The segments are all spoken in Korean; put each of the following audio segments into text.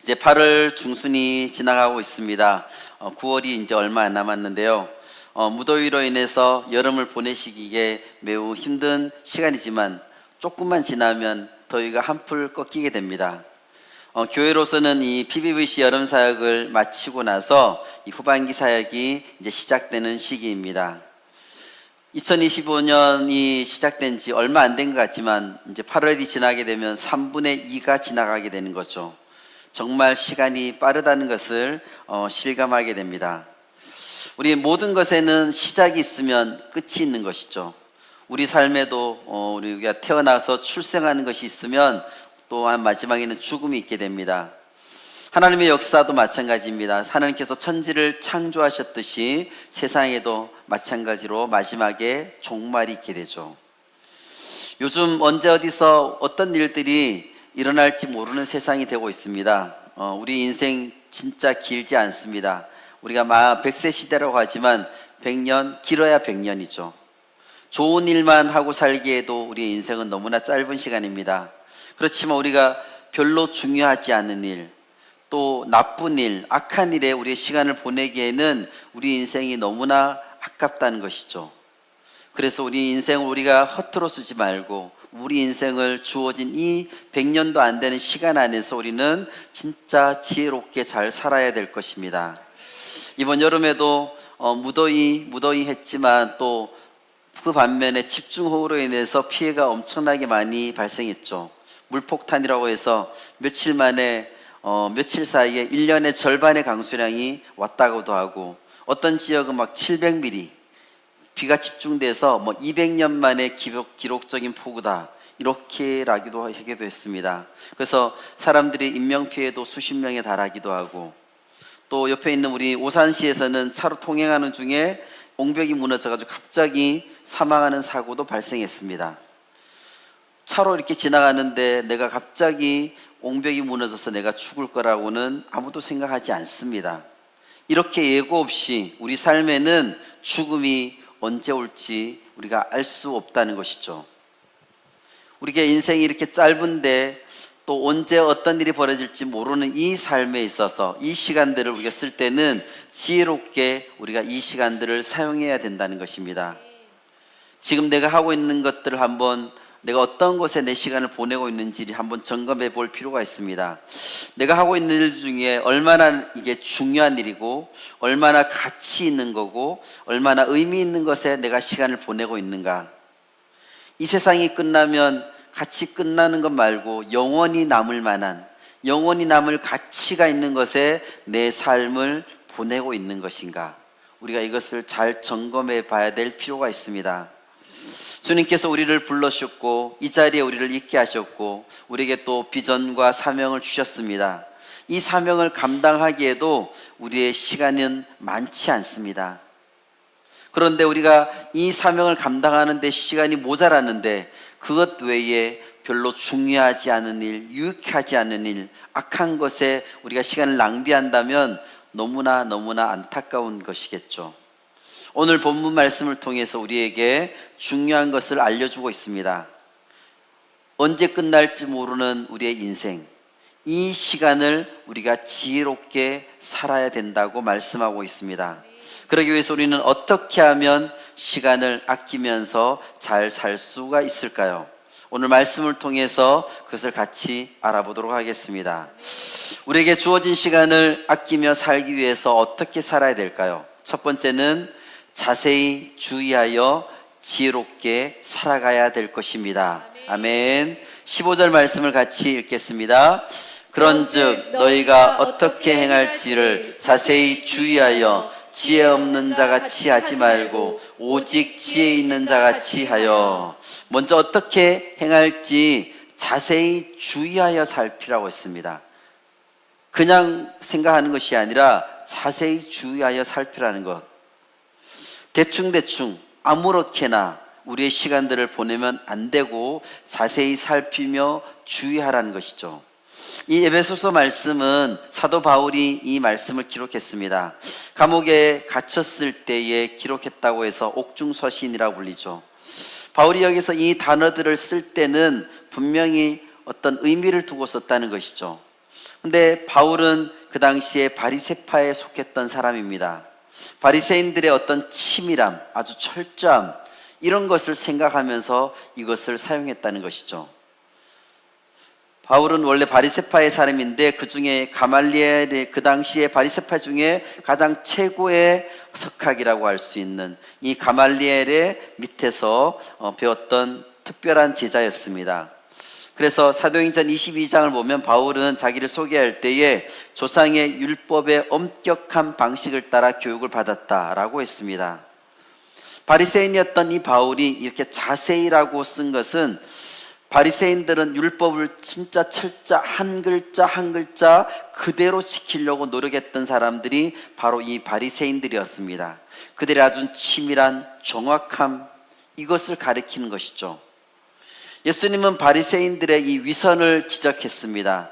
이제 8월 중순이 지나가고 있습니다. 9월이 이제 얼마 안 남았는데요. 무더위로 인해서 여름을 보내시기에 매우 힘든 시간이지만 조금만 지나면 더위가 한풀 꺾이게 됩니다. 교회로서는 이 PBVC 여름 사역을 마치고 나서 이 후반기 사역이 이제 시작되는 시기입니다. 2025년이 시작된 지 얼마 안 된 것 같지만 이제 8월이 지나게 되면 3분의 2가 지나가게 되는 거죠. 정말 시간이 빠르다는 것을 실감하게 됩니다. 우리 모든 것에는 시작이 있으면 끝이 있는 것이죠. 우리 삶에도 우리가 태어나서 출생하는 것이 있으면 또한 마지막에는 죽음이 있게 됩니다. 하나님의 역사도 마찬가지입니다. 하나님께서 천지를 창조하셨듯이 세상에도 마찬가지로 마지막에 종말이 있게 되죠. 요즘 언제 어디서 어떤 일들이 일어날지 모르는 세상이 되고 있습니다. 우리 인생 진짜 길지 않습니다. 우리가 100세 시대라고 하지만 100년, 길어야 100년이죠. 좋은 일만 하고 살기에도 우리 인생은 너무나 짧은 시간입니다. 그렇지만 우리가 별로 중요하지 않은 일, 또 나쁜 일, 악한 일에 우리의 시간을 보내기에는 우리 인생이 너무나 아깝다는 것이죠. 그래서 우리 인생을 우리가 허투루 쓰지 말고 우리 인생을 주어진 이 100년도 안 되는 시간 안에서 우리는 진짜 지혜롭게 잘 살아야 될 것입니다. 이번 여름에도 무더위 했지만 또 그 반면에 집중호우로 인해서 피해가 엄청나게 많이 발생했죠. 물폭탄이라고 해서 며칠 만에 며칠 사이에 1년의 절반의 강수량이 왔다고도 하고, 어떤 지역은 막 700mm 비가 집중돼서 200년 만에 기록적인 폭우다 이렇게라기도 하기도 했습니다. 그래서 사람들이 인명피해도 수십 명에 달하기도 하고, 또 옆에 있는 우리 오산시에서는 차로 통행하는 중에 옹벽이 무너져가지고 갑자기 사망하는 사고도 발생했습니다. 차로 이렇게 지나가는데 내가 갑자기 옹벽이 무너져서 내가 죽을 거라고는 아무도 생각하지 않습니다. 이렇게 예고 없이 우리 삶에는 죽음이 언제 올지 우리가 알 수 없다는 것이죠. 우리가 인생이 이렇게 짧은데 또 언제 어떤 일이 벌어질지 모르는 이 삶에 있어서 이 시간들을 우리가 쓸 때는 지혜롭게 우리가 이 시간들을 사용해야 된다는 것입니다. 지금 내가 하고 있는 것들을 한번, 내가 어떤 곳에 내 시간을 보내고 있는지를 한번 점검해 볼 필요가 있습니다. 내가 하고 있는 일 중에 얼마나 이게 중요한 일이고 얼마나 가치 있는 거고 얼마나 의미 있는 것에 내가 시간을 보내고 있는가. 이 세상이 끝나면 같이 끝나는 것 말고 영원히 남을 만한, 영원히 남을 가치가 있는 것에 내 삶을 보내고 있는 것인가. 우리가 이것을 잘 점검해 봐야 될 필요가 있습니다. 주님께서 우리를 불러주셨고 이 자리에 우리를 있게 하셨고 우리에게 또 비전과 사명을 주셨습니다. 이 사명을 감당하기에도 우리의 시간은 많지 않습니다. 그런데 우리가 이 사명을 감당하는 데 시간이 모자라는데 그것 외에 별로 중요하지 않은 일, 유익하지 않은 일, 악한 것에 우리가 시간을 낭비한다면 너무나 안타까운 것이겠죠. 오늘 본문 말씀을 통해서 우리에게 중요한 것을 알려주고 있습니다. 언제 끝날지 모르는 우리의 인생, 이 시간을 우리가 지혜롭게 살아야 된다고 말씀하고 있습니다. 그러기 위해서 우리는 어떻게 하면 시간을 아끼면서 잘 살 수가 있을까요? 오늘 말씀을 통해서 그것을 같이 알아보도록 하겠습니다. 우리에게 주어진 시간을 아끼며 살기 위해서 어떻게 살아야 될까요? 첫 번째는 자세히 주의하여 지혜롭게 살아가야 될 것입니다. 아멘. 15절 말씀을 같이 읽겠습니다. 그런즉 너희가 어떻게 행할지를 자세히 주의하여 지혜 없는 자같이 하지 말고 오직 지혜 있는 자같이 하여. 먼저 어떻게 행할지 자세히 주의하여 살피라고 했습니다. 그냥 생각하는 것이 아니라 자세히 주의하여 살피라는 것. 대충 아무렇게나 우리의 시간들을 보내면 안 되고 자세히 살피며 주의하라는 것이죠. 이 에베소서 말씀은 사도 바울이 이 말씀을 기록했습니다. 감옥에 갇혔을 때에 기록했다고 해서 옥중서신이라고 불리죠. 바울이 여기서 이 단어들을 쓸 때는 분명히 어떤 의미를 두고 썼다는 것이죠. 근데 바울은 그 당시에 바리새파에 속했던 사람입니다. 바리새인들의 어떤 치밀함, 아주 철저함, 이런 것을 생각하면서 이것을 사용했다는 것이죠. 바울은 원래 바리새파의 사람인데 그 중에 가말리엘의 그 당시에 바리새파 중에 가장 최고의 석학이라고 할 수 있는 이 가말리엘의 밑에서 배웠던 특별한 제자였습니다. 그래서 사도행전 22장을 보면 바울은 자기를 소개할 때에 조상의 율법의 엄격한 방식을 따라 교육을 받았다라고 했습니다. 바리새인이었던 이 바울이 이렇게 자세히라고 쓴 것은 바리새인들은 율법을 진짜 철자 한 글자 한 글자 그대로 지키려고 노력했던 사람들이 바로 이 바리새인들이었습니다. 그들의 아주 치밀한 정확함, 이것을 가리키는 것이죠. 예수님은 바리새인들의 이 위선을 지적했습니다.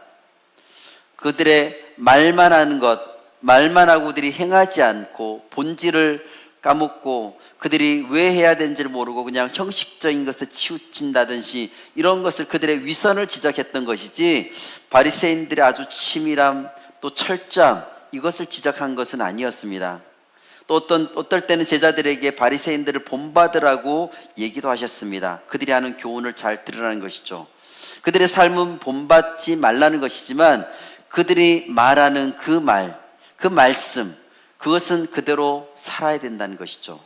그들의 말만 하는 것, 말만 하고 그들이 행하지 않고 본질을 까먹고 그들이 왜 해야 되는지를 모르고 그냥 형식적인 것에 치우친다든지 이런 것을 그들의 위선을 지적했던 것이지 바리새인들의 아주 치밀함 또 철저함 이것을 지적한 것은 아니었습니다. 또 어떨 때는 제자들에게 바리새인들을 본받으라고 얘기도 하셨습니다. 그들이 하는 교훈을 잘 들으라는 것이죠. 그들의 삶은 본받지 말라는 것이지만 그들이 말하는 그 말, 그 말씀, 그것은 그대로 살아야 된다는 것이죠.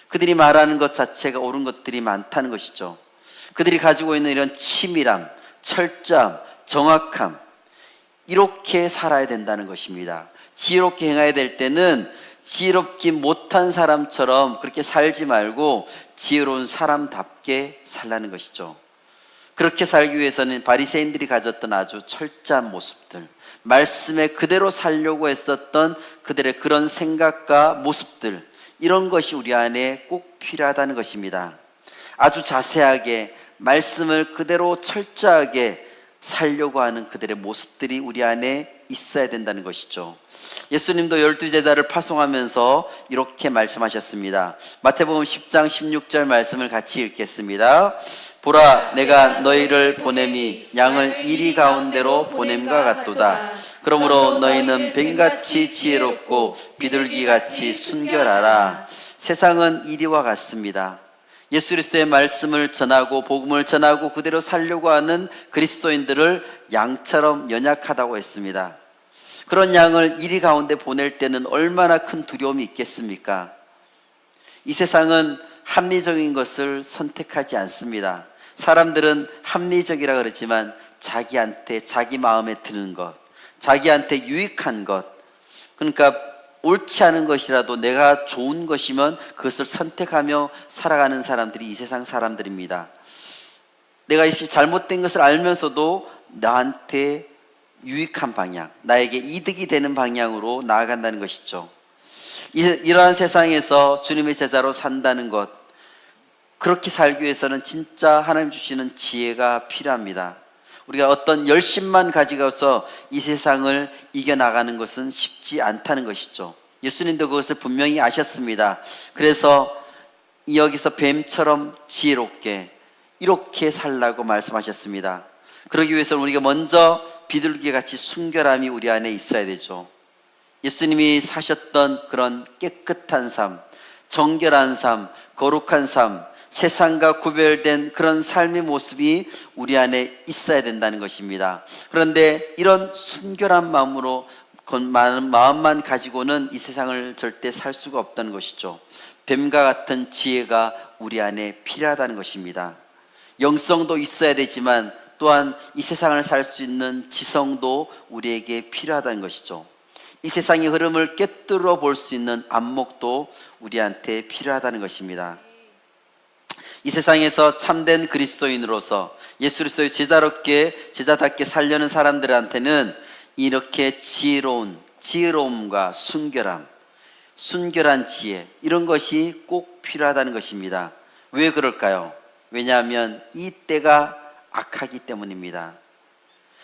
그들이 말하는 것 자체가 옳은 것들이 많다는 것이죠. 그들이 가지고 있는 이런 치밀함, 철저함, 정확함, 이렇게 살아야 된다는 것입니다. 지혜롭게 행해야 될 때는 지혜롭지 못한 사람처럼 그렇게 살지 말고 지혜로운 사람답게 살라는 것이죠. 그렇게 살기 위해서는 바리새인들이 가졌던 아주 철저한 모습들, 말씀에 그대로 살려고 했었던 그들의 그런 생각과 모습들, 이런 것이 우리 안에 꼭 필요하다는 것입니다. 아주 자세하게 말씀을 그대로 철저하게 살려고 하는 그들의 모습들이 우리 안에 있어야 된다는 것이죠. 예수님도 12제자를 파송하면서 이렇게 말씀하셨습니다. 마태복음 10장 16절 말씀을 같이 읽겠습니다. 보라, 내가 너희를 보냄이 양을 이리 가운데로 보냄과 같도다. 그러므로 너희는 뱀같이 지혜롭고 비둘기같이 순결하라. 세상은 이리와 같습니다. 예수 그리스도의 말씀을 전하고 복음을 전하고 그대로 살려고 하는 그리스도인들을 양처럼 연약하다고 했습니다. 그런 양을 이리 가운데 보낼 때는 얼마나 큰 두려움이 있겠습니까? 이 세상은 합리적인 것을 선택하지 않습니다. 사람들은 합리적이라 그러지만 자기한테 자기 마음에 드는 것, 자기한테 유익한 것, 그러니까 옳지 않은 것이라도 내가 좋은 것이면 그것을 선택하며 살아가는 사람들이 이 세상 사람들입니다. 내가 이 잘못된 것을 알면서도 나한테 유익한 방향, 나에게 이득이 되는 방향으로 나아간다는 것이죠. 이러한 세상에서 주님의 제자로 산다는 것, 그렇게 살기 위해서는 진짜 하나님 주시는 지혜가 필요합니다. 우리가 어떤 열심만 가지고서 이 세상을 이겨나가는 것은 쉽지 않다는 것이죠. 예수님도 그것을 분명히 아셨습니다. 그래서 여기서 뱀처럼 지혜롭게 이렇게 살라고 말씀하셨습니다. 그러기 위해서는 우리가 먼저 비둘기같이 순결함이 우리 안에 있어야 되죠. 예수님이 사셨던 그런 깨끗한 삶, 정결한 삶, 거룩한 삶, 세상과 구별된 그런 삶의 모습이 우리 안에 있어야 된다는 것입니다. 그런데 이런 순결한 마음으로 마음만 가지고는 이 세상을 절대 살 수가 없다는 것이죠. 뱀과 같은 지혜가 우리 안에 필요하다는 것입니다. 영성도 있어야 되지만 또한 이 세상을 살 수 있는 지성도 우리에게 필요하다는 것이죠. 이 세상의 흐름을 꿰뚫어 볼 수 있는 안목도 우리한테 필요하다는 것입니다. 이 세상에서 참된 그리스도인으로서 예수 그리스도의 제자답게 살려는 사람들한테는 이렇게 지혜로움과 순결한 지혜, 이런 것이 꼭 필요하다는 것입니다. 왜 그럴까요? 왜냐하면 이 때가 악하기 때문입니다.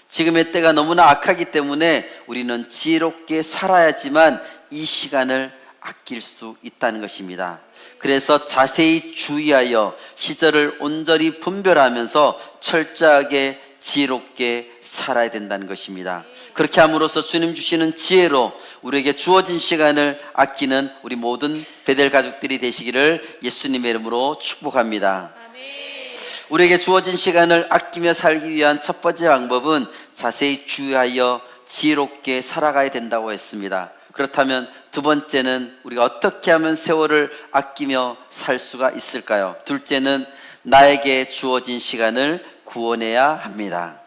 지금의 때가 너무나 악하기 때문에 우리는 지혜롭게 살아야지만 이 시간을 아낄 수 있다는 것입니다. 그래서 자세히 주의하여 시절을 온전히 분별하면서 철저하게 지혜롭게 살아야 된다는 것입니다. 그렇게 함으로써 주님 주시는 지혜로 우리에게 주어진 시간을 아끼는 우리 모든 베델 가족들이 되시기를 예수님의 이름으로 축복합니다. 우리에게 주어진 시간을 아끼며 살기 위한 첫 번째 방법은 자세히 주의하여 지혜롭게 살아가야 된다고 했습니다. 그렇다면 두 번째는 우리가 어떻게 하면 세월을 아끼며 살 수가 있을까요? 둘째는 나에게 주어진 시간을 구원해야 합니다.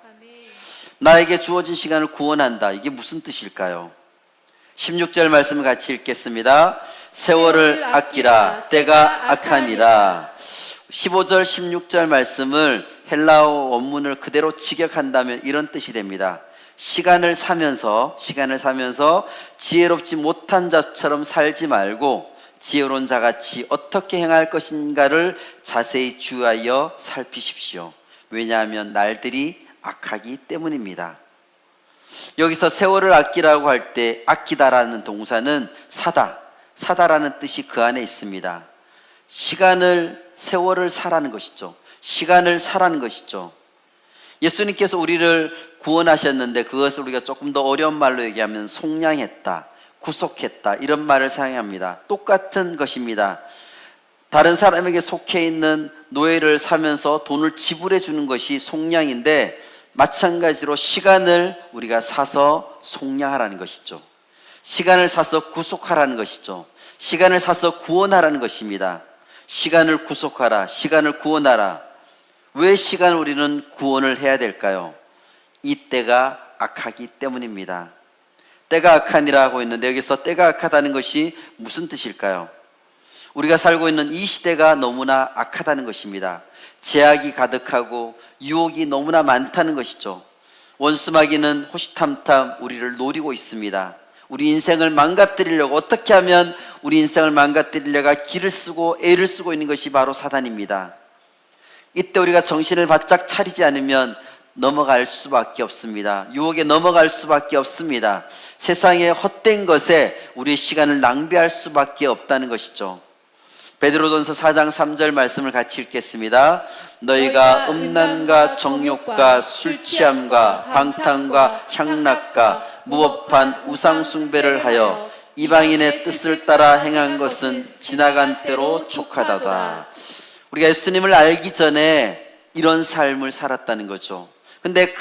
나에게 주어진 시간을 구원한다. 이게 무슨 뜻일까요? 16절 말씀을 같이 읽겠습니다. 세월을 아끼라 때가 악하니라. 15절 16절 말씀을 헬라어 원문을 그대로 직역한다면 이런 뜻이 됩니다. 시간을 사면서 지혜롭지 못한 자처럼 살지 말고 지혜로운 자같이 어떻게 행할 것인가를 자세히 주의하여 살피십시오. 왜냐하면 날들이 악하기 때문입니다. 여기서 세월을 아끼라고 할 때 아끼다라는 동사는 사다라는 뜻이 그 안에 있습니다. 세월을 사라는 것이죠. 시간을 사라는 것이죠. 예수님께서 우리를 구원하셨는데 그것을 우리가 조금 더 어려운 말로 얘기하면 속량했다, 구속했다 이런 말을 사용합니다. 똑같은 것입니다. 다른 사람에게 속해 있는 노예를 사면서 돈을 지불해 주는 것이 속량인데 마찬가지로 시간을 우리가 사서 속량하라는 것이죠. 시간을 사서 구속하라는 것이죠. 시간을 사서 구원하라는 것입니다. 시간을 구속하라, 시간을 구원하라. 왜 시간을 우리는 구원을 해야 될까요? 이 때가 악하기 때문입니다. 때가 악하니라고 했는데 여기서 때가 악하다는 것이 무슨 뜻일까요? 우리가 살고 있는 이 시대가 너무나 악하다는 것입니다. 제약이 가득하고 유혹이 너무나 많다는 것이죠. 원수마귀는 호시탐탐 우리를 노리고 있습니다. 우리 인생을 망가뜨리려고 어떻게 하면 우리 인생을 망가뜨리려고 길을 쓰고 애를 쓰고 있는 것이 바로 사단입니다. 이때 우리가 정신을 바짝 차리지 않으면 넘어갈 수밖에 없습니다. 유혹에 넘어갈 수밖에 없습니다. 세상의 헛된 것에 우리의 시간을 낭비할 수밖에 없다는 것이죠. 베드로전서 4장 3절 말씀을 같이 읽겠습니다. 너희가 음란과 정욕과 술취함과 방탕과 향락과 무법한 우상숭배를 하여 이방인의 뜻을 따라 행한 것은 지나간 때로 족하다다. 우리가 예수님을 알기 전에 이런 삶을 살았다는 거죠. 근데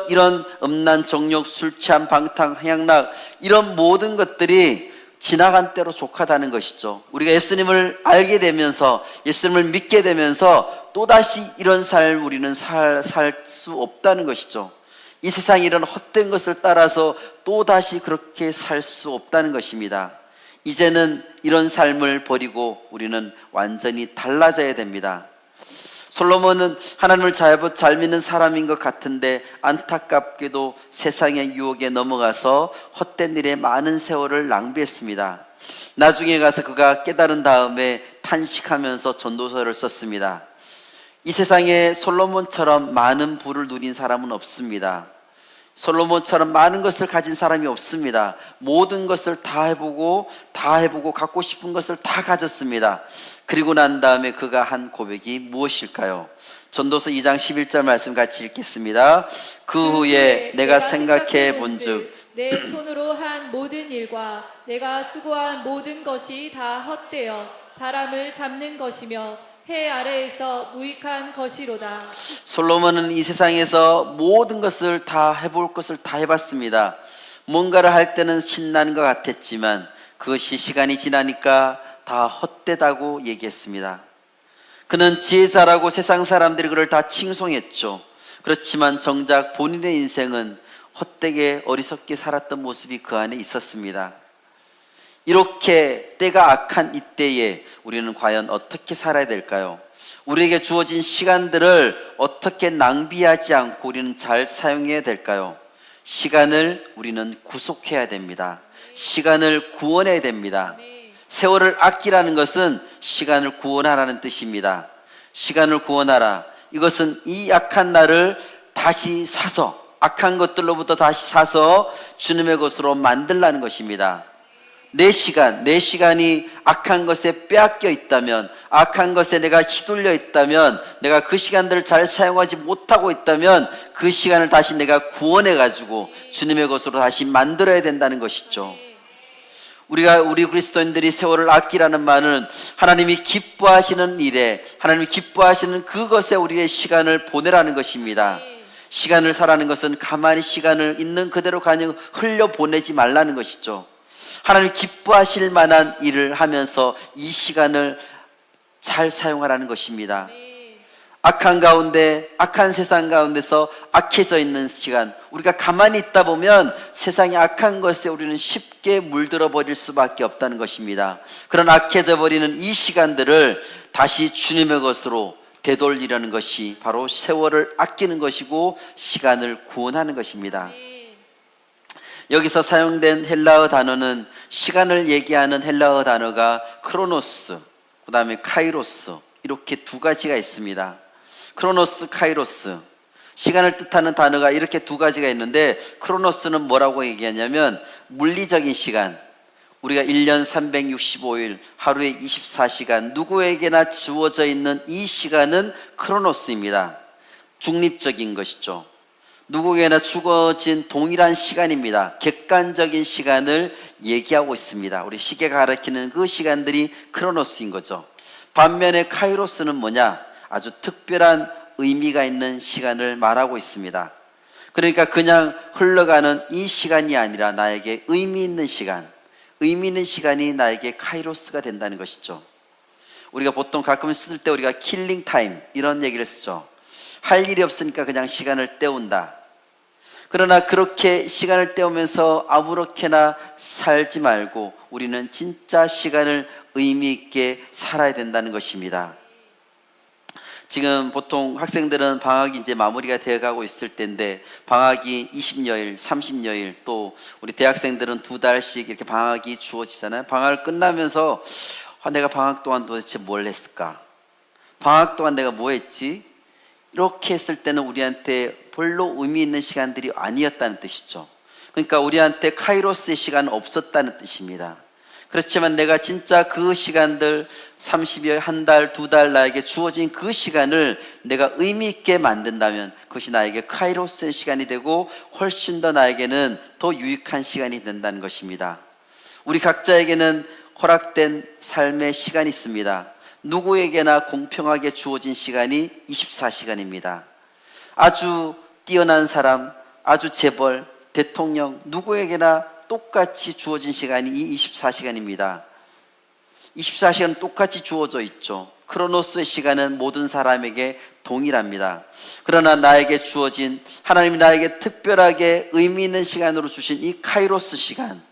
이런 음란, 정욕, 술취함, 방탕, 향락 이런 모든 것들이 지나간 때로 족하다는 것이죠. 우리가 예수님을 알게 되면서 예수님을 믿게 되면서 또다시 이런 삶 우리는 살 수 없다는 것이죠. 이 세상에 이런 헛된 것을 따라서 또다시 그렇게 살 수 없다는 것입니다. 이제는 이런 삶을 버리고 우리는 완전히 달라져야 됩니다. 솔로몬은 하나님을 잘 믿는 사람인 것 같은데 안타깝게도 세상의 유혹에 넘어가서 헛된 일에 많은 세월을 낭비했습니다. 나중에 가서 그가 깨달은 다음에 탄식하면서 전도서를 썼습니다. 이 세상에 솔로몬처럼 많은 부를 누린 사람은 없습니다. 솔로몬처럼 많은 것을 가진 사람이 없습니다. 모든 것을 다 해보고 갖고 싶은 것을 다 가졌습니다. 그리고 난 다음에 그가 한 고백이 무엇일까요? 전도서 2장 11절 말씀 같이 읽겠습니다. 그 후에 내가 생각해 본즉 내 손으로 한 모든 일과 내가 수고한 모든 것이 다 헛되어 바람을 잡는 것이며 해 아래에서 무익한 것이로다. 솔로몬은 이 세상에서 모든 것을 다 해볼 것을 다 해봤습니다. 뭔가를 할 때는 신나는 것 같았지만 그것이 시간이 지나니까 다 헛되다고 얘기했습니다. 그는 지혜자라고 세상 사람들이 그를 다 칭송했죠. 그렇지만 정작 본인의 인생은 헛되게 어리석게 살았던 모습이 그 안에 있었습니다. 이렇게 때가 악한 이때에 우리는 과연 어떻게 살아야 될까요? 우리에게 주어진 시간들을 어떻게 낭비하지 않고 우리는 잘 사용해야 될까요? 시간을 우리는 구속해야 됩니다. 시간을 구원해야 됩니다. 세월을 아끼라는 것은 시간을 구원하라는 뜻입니다. 시간을 구원하라. 이것은 이 악한 날을 다시 사서, 악한 것들로부터 다시 사서 주님의 것으로 만들라는 것입니다. 내 시간이 악한 것에 빼앗겨 있다면, 악한 것에 내가 휘둘려 있다면, 내가 그 시간들을 잘 사용하지 못하고 있다면 그 시간을 다시 내가 구원해가지고 주님의 것으로 다시 만들어야 된다는 것이죠. 우리 그리스도인들이 세월을 아끼라는 말은 하나님이 기뻐하시는 일에, 하나님이 기뻐하시는 그것에 우리의 시간을 보내라는 것입니다. 시간을 사라는 것은 가만히 시간을 있는 그대로 그냥 흘려보내지 말라는 것이죠. 하나님 기뻐하실 만한 일을 하면서 이 시간을 잘 사용하라는 것입니다. 악한 가운데, 악한 세상 가운데서 악해져 있는 시간, 우리가 가만히 있다 보면 세상의 악한 것에 우리는 쉽게 물들어 버릴 수밖에 없다는 것입니다. 그런 악해져 버리는 이 시간들을 다시 주님의 것으로 되돌리려는 것이 바로 세월을 아끼는 것이고 시간을 구원하는 것입니다. 여기서 사용된 헬라어 단어는, 시간을 얘기하는 헬라어 단어가 크로노스, 그 다음에 카이로스, 이렇게 두 가지가 있습니다. 크로노스, 카이로스, 시간을 뜻하는 단어가 이렇게 두 가지가 있는데, 크로노스는 뭐라고 얘기하냐면 물리적인 시간, 우리가 1년 365일 하루에 24시간 누구에게나 주어져 있는 이 시간은 크로노스입니다. 중립적인 것이죠. 누구에게나 주어진 동일한 시간입니다. 객관적인 시간을 얘기하고 있습니다. 우리 시계가 가리키는 그 시간들이 크로노스인 거죠. 반면에 카이로스는 뭐냐? 아주 특별한 의미가 있는 시간을 말하고 있습니다. 그러니까 그냥 흘러가는 이 시간이 아니라 나에게 의미 있는 시간, 의미 있는 시간이 나에게 카이로스가 된다는 것이죠. 우리가 보통 가끔 쓸 때 우리가 킬링 타임 이런 얘기를 쓰죠. 할 일이 없으니까 그냥 시간을 때운다. 그러나 그렇게 시간을 때우면서 아무렇게나 살지 말고 우리는 진짜 시간을 의미 있게 살아야 된다는 것입니다. 지금 보통 학생들은 방학이 이제 마무리가 되어가고 있을 때인데, 방학이 20여일, 30여일, 또 우리 대학생들은 2달씩 이렇게 방학이 주어지잖아요. 방학을 끝나면서 내가 방학 동안 도대체 뭘 했을까? 방학 동안 내가 뭐 했지? 이렇게 했을 때는 우리한테 별로 의미 있는 시간들이 아니었다는 뜻이죠. 그러니까 우리한테 카이로스의 시간은 없었다는 뜻입니다. 그렇지만 내가 진짜 그 시간들 30여, 한 달, 2달 나에게 주어진 그 시간을 내가 의미 있게 만든다면 그것이 나에게 카이로스의 시간이 되고 훨씬 더 나에게는 더 유익한 시간이 된다는 것입니다. 우리 각자에게는 허락된 삶의 시간이 있습니다. 누구에게나 공평하게 주어진 시간이 24시간입니다. 아주 뛰어난 사람, 아주 재벌, 대통령, 누구에게나 똑같이 주어진 시간이 이 24시간입니다. 24시간은 똑같이 주어져 있죠. 크로노스의 시간은 모든 사람에게 동일합니다. 그러나 나에게 주어진, 하나님이 나에게 특별하게 의미 있는 시간으로 주신 이 카이로스 시간,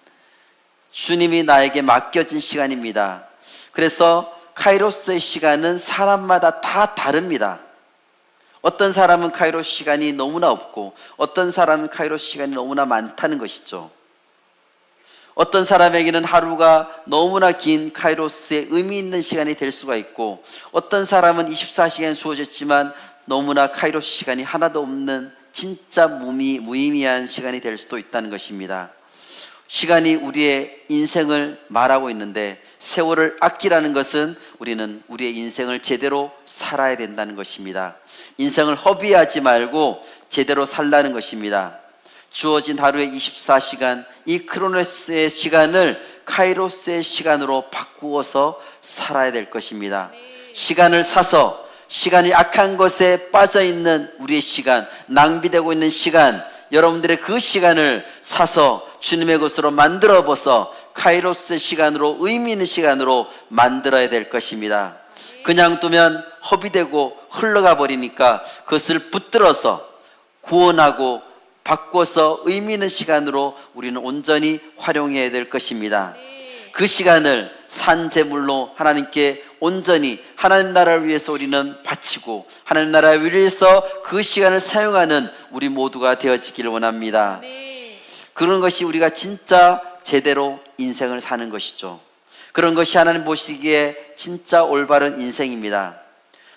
주님이 나에게 맡겨진 시간입니다. 그래서 카이로스의 시간은 사람마다 다 다릅니다. 어떤 사람은 카이로스 시간이 너무나 없고 어떤 사람은 카이로스 시간이 너무나 많다는 것이죠. 어떤 사람에게는 하루가 너무나 긴 카이로스의 의미 있는 시간이 될 수가 있고, 어떤 사람은 24시간이 주어졌지만 너무나 카이로스 시간이 하나도 없는 진짜 무의미한 시간이 될 수도 있다는 것입니다. 시간이 우리의 인생을 말하고 있는데, 세월을 아끼라는 것은 우리는 우리의 인생을 제대로 살아야 된다는 것입니다. 인생을 허비하지 말고 제대로 살라는 것입니다. 주어진 하루의 24시간, 이 크로노스의 시간을 카이로스의 시간으로 바꾸어서 살아야 될 것입니다. 시간을 사서, 시간이 악한 것에 빠져있는 우리의 시간, 낭비되고 있는 시간, 여러분들의 그 시간을 사서 주님의 것으로 만들어서 카이로스의 시간으로, 의미 있는 시간으로 만들어야 될 것입니다. 그냥 두면 허비되고 흘러가 버리니까 그것을 붙들어서 구원하고 바꿔서 의미 있는 시간으로 우리는 온전히 활용해야 될 것입니다. 그 시간을 산제물로 하나님께 온전히 하나님 나라를 위해서 우리는 바치고 하나님 나라를 위해서 그 시간을 사용하는 우리 모두가 되어지기를 원합니다. 그런 것이 우리가 진짜 제대로 인생을 사는 것이죠. 그런 것이 하나님 보시기에 진짜 올바른 인생입니다.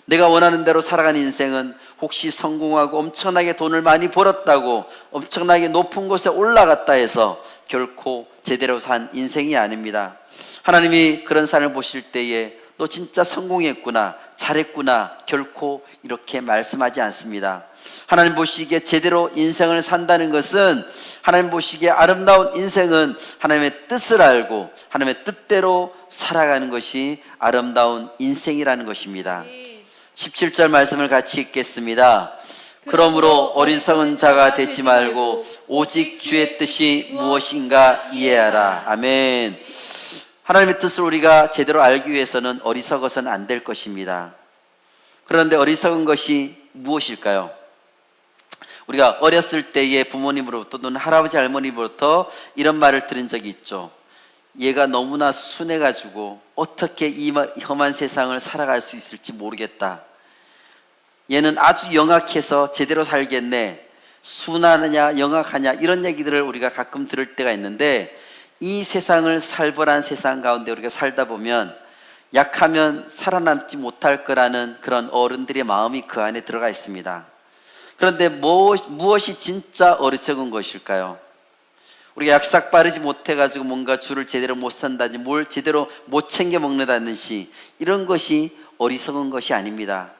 내가 원하는 대로 살아가는 인생은 혹시 성공하고 엄청나게 돈을 많이 벌었다고 엄청나게 높은 곳에 올라갔다 해서 결코 제대로 산 인생이 아닙니다. 하나님이 그런 사람을 보실 때에 너 진짜 성공했구나, 잘했구나, 결코 이렇게 말씀하지 않습니다. 하나님 보시기에 제대로 인생을 산다는 것은, 하나님 보시기에 아름다운 인생은 하나님의 뜻을 알고 하나님의 뜻대로 살아가는 것이 아름다운 인생이라는 것입니다. 17절 말씀을 같이 읽겠습니다. 그러므로 어리석은 자가 되지 말고 오직 주의 뜻이 무엇인가 이해하라. 아멘. 하나님의 뜻을 우리가 제대로 알기 위해서는 어리석어서는 안 될 것입니다. 그런데 어리석은 것이 무엇일까요? 우리가 어렸을 때에 부모님으로부터 또는 할아버지 할머니로부터 이런 말을 들은 적이 있죠. 얘가 너무나 순해가지고 어떻게 이 험한 세상을 살아갈 수 있을지 모르겠다. 얘는 아주 영악해서 제대로 살겠네. 순하느냐 영악하냐 이런 얘기들을 우리가 가끔 들을 때가 있는데, 이 세상을 살벌한 세상 가운데 우리가 살다 보면 약하면 살아남지 못할 거라는 그런 어른들의 마음이 그 안에 들어가 있습니다. 그런데 무엇이 진짜 어리석은 것일까요? 우리가 약삭 빠르지 못해가지고 뭔가 줄을 제대로 못 산다든지 뭘 제대로 못 챙겨 먹는다든지 이런 것이 어리석은 것이 아닙니다.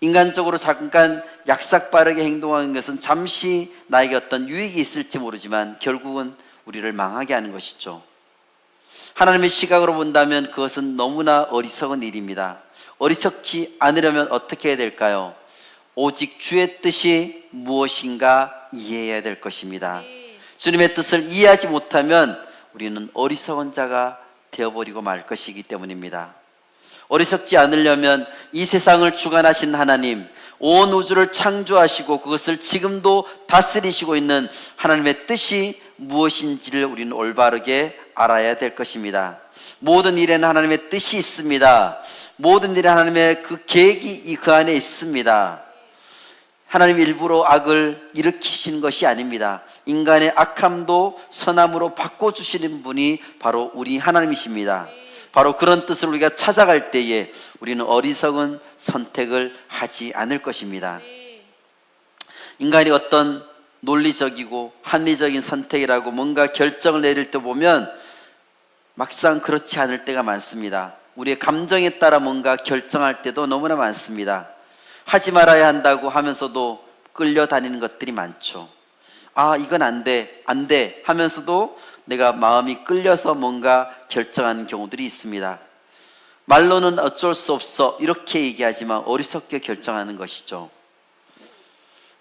인간적으로 잠깐 약삭 빠르게 행동하는 것은 잠시 나에게 어떤 유익이 있을지 모르지만 결국은 우리를 망하게 하는 것이죠. 하나님의 시각으로 본다면 그것은 너무나 어리석은 일입니다. 어리석지 않으려면 어떻게 해야 될까요? 오직 주의 뜻이 무엇인가 이해해야 될 것입니다. 주님의 뜻을 이해하지 못하면 우리는 어리석은 자가 되어버리고 말 것이기 때문입니다. 어리석지 않으려면 이 세상을 주관하신 하나님, 온 우주를 창조하시고 그것을 지금도 다스리시고 있는 하나님의 뜻이 무엇인지를 우리는 올바르게 알아야 될 것입니다. 모든 일에는 하나님의 뜻이 있습니다. 모든 일에 하나님의 그 계획이 그 안에 있습니다. 하나님 일부러 악을 일으키신 것이 아닙니다. 인간의 악함도 선함으로 바꿔주시는 분이 바로 우리 하나님이십니다. 바로 그런 뜻을 우리가 찾아갈 때에 우리는 어리석은 선택을 하지 않을 것입니다. 인간이 어떤 논리적이고 합리적인 선택이라고 뭔가 결정을 내릴 때 보면 막상 그렇지 않을 때가 많습니다. 우리의 감정에 따라 뭔가 결정할 때도 너무나 많습니다. 하지 말아야 한다고 하면서도 끌려다니는 것들이 많죠. 아, 이건 안 돼 하면서도 내가 마음이 끌려서 뭔가 결정하는 경우들이 있습니다. 말로는 어쩔 수 없어 이렇게 얘기하지만 어리석게 결정하는 것이죠.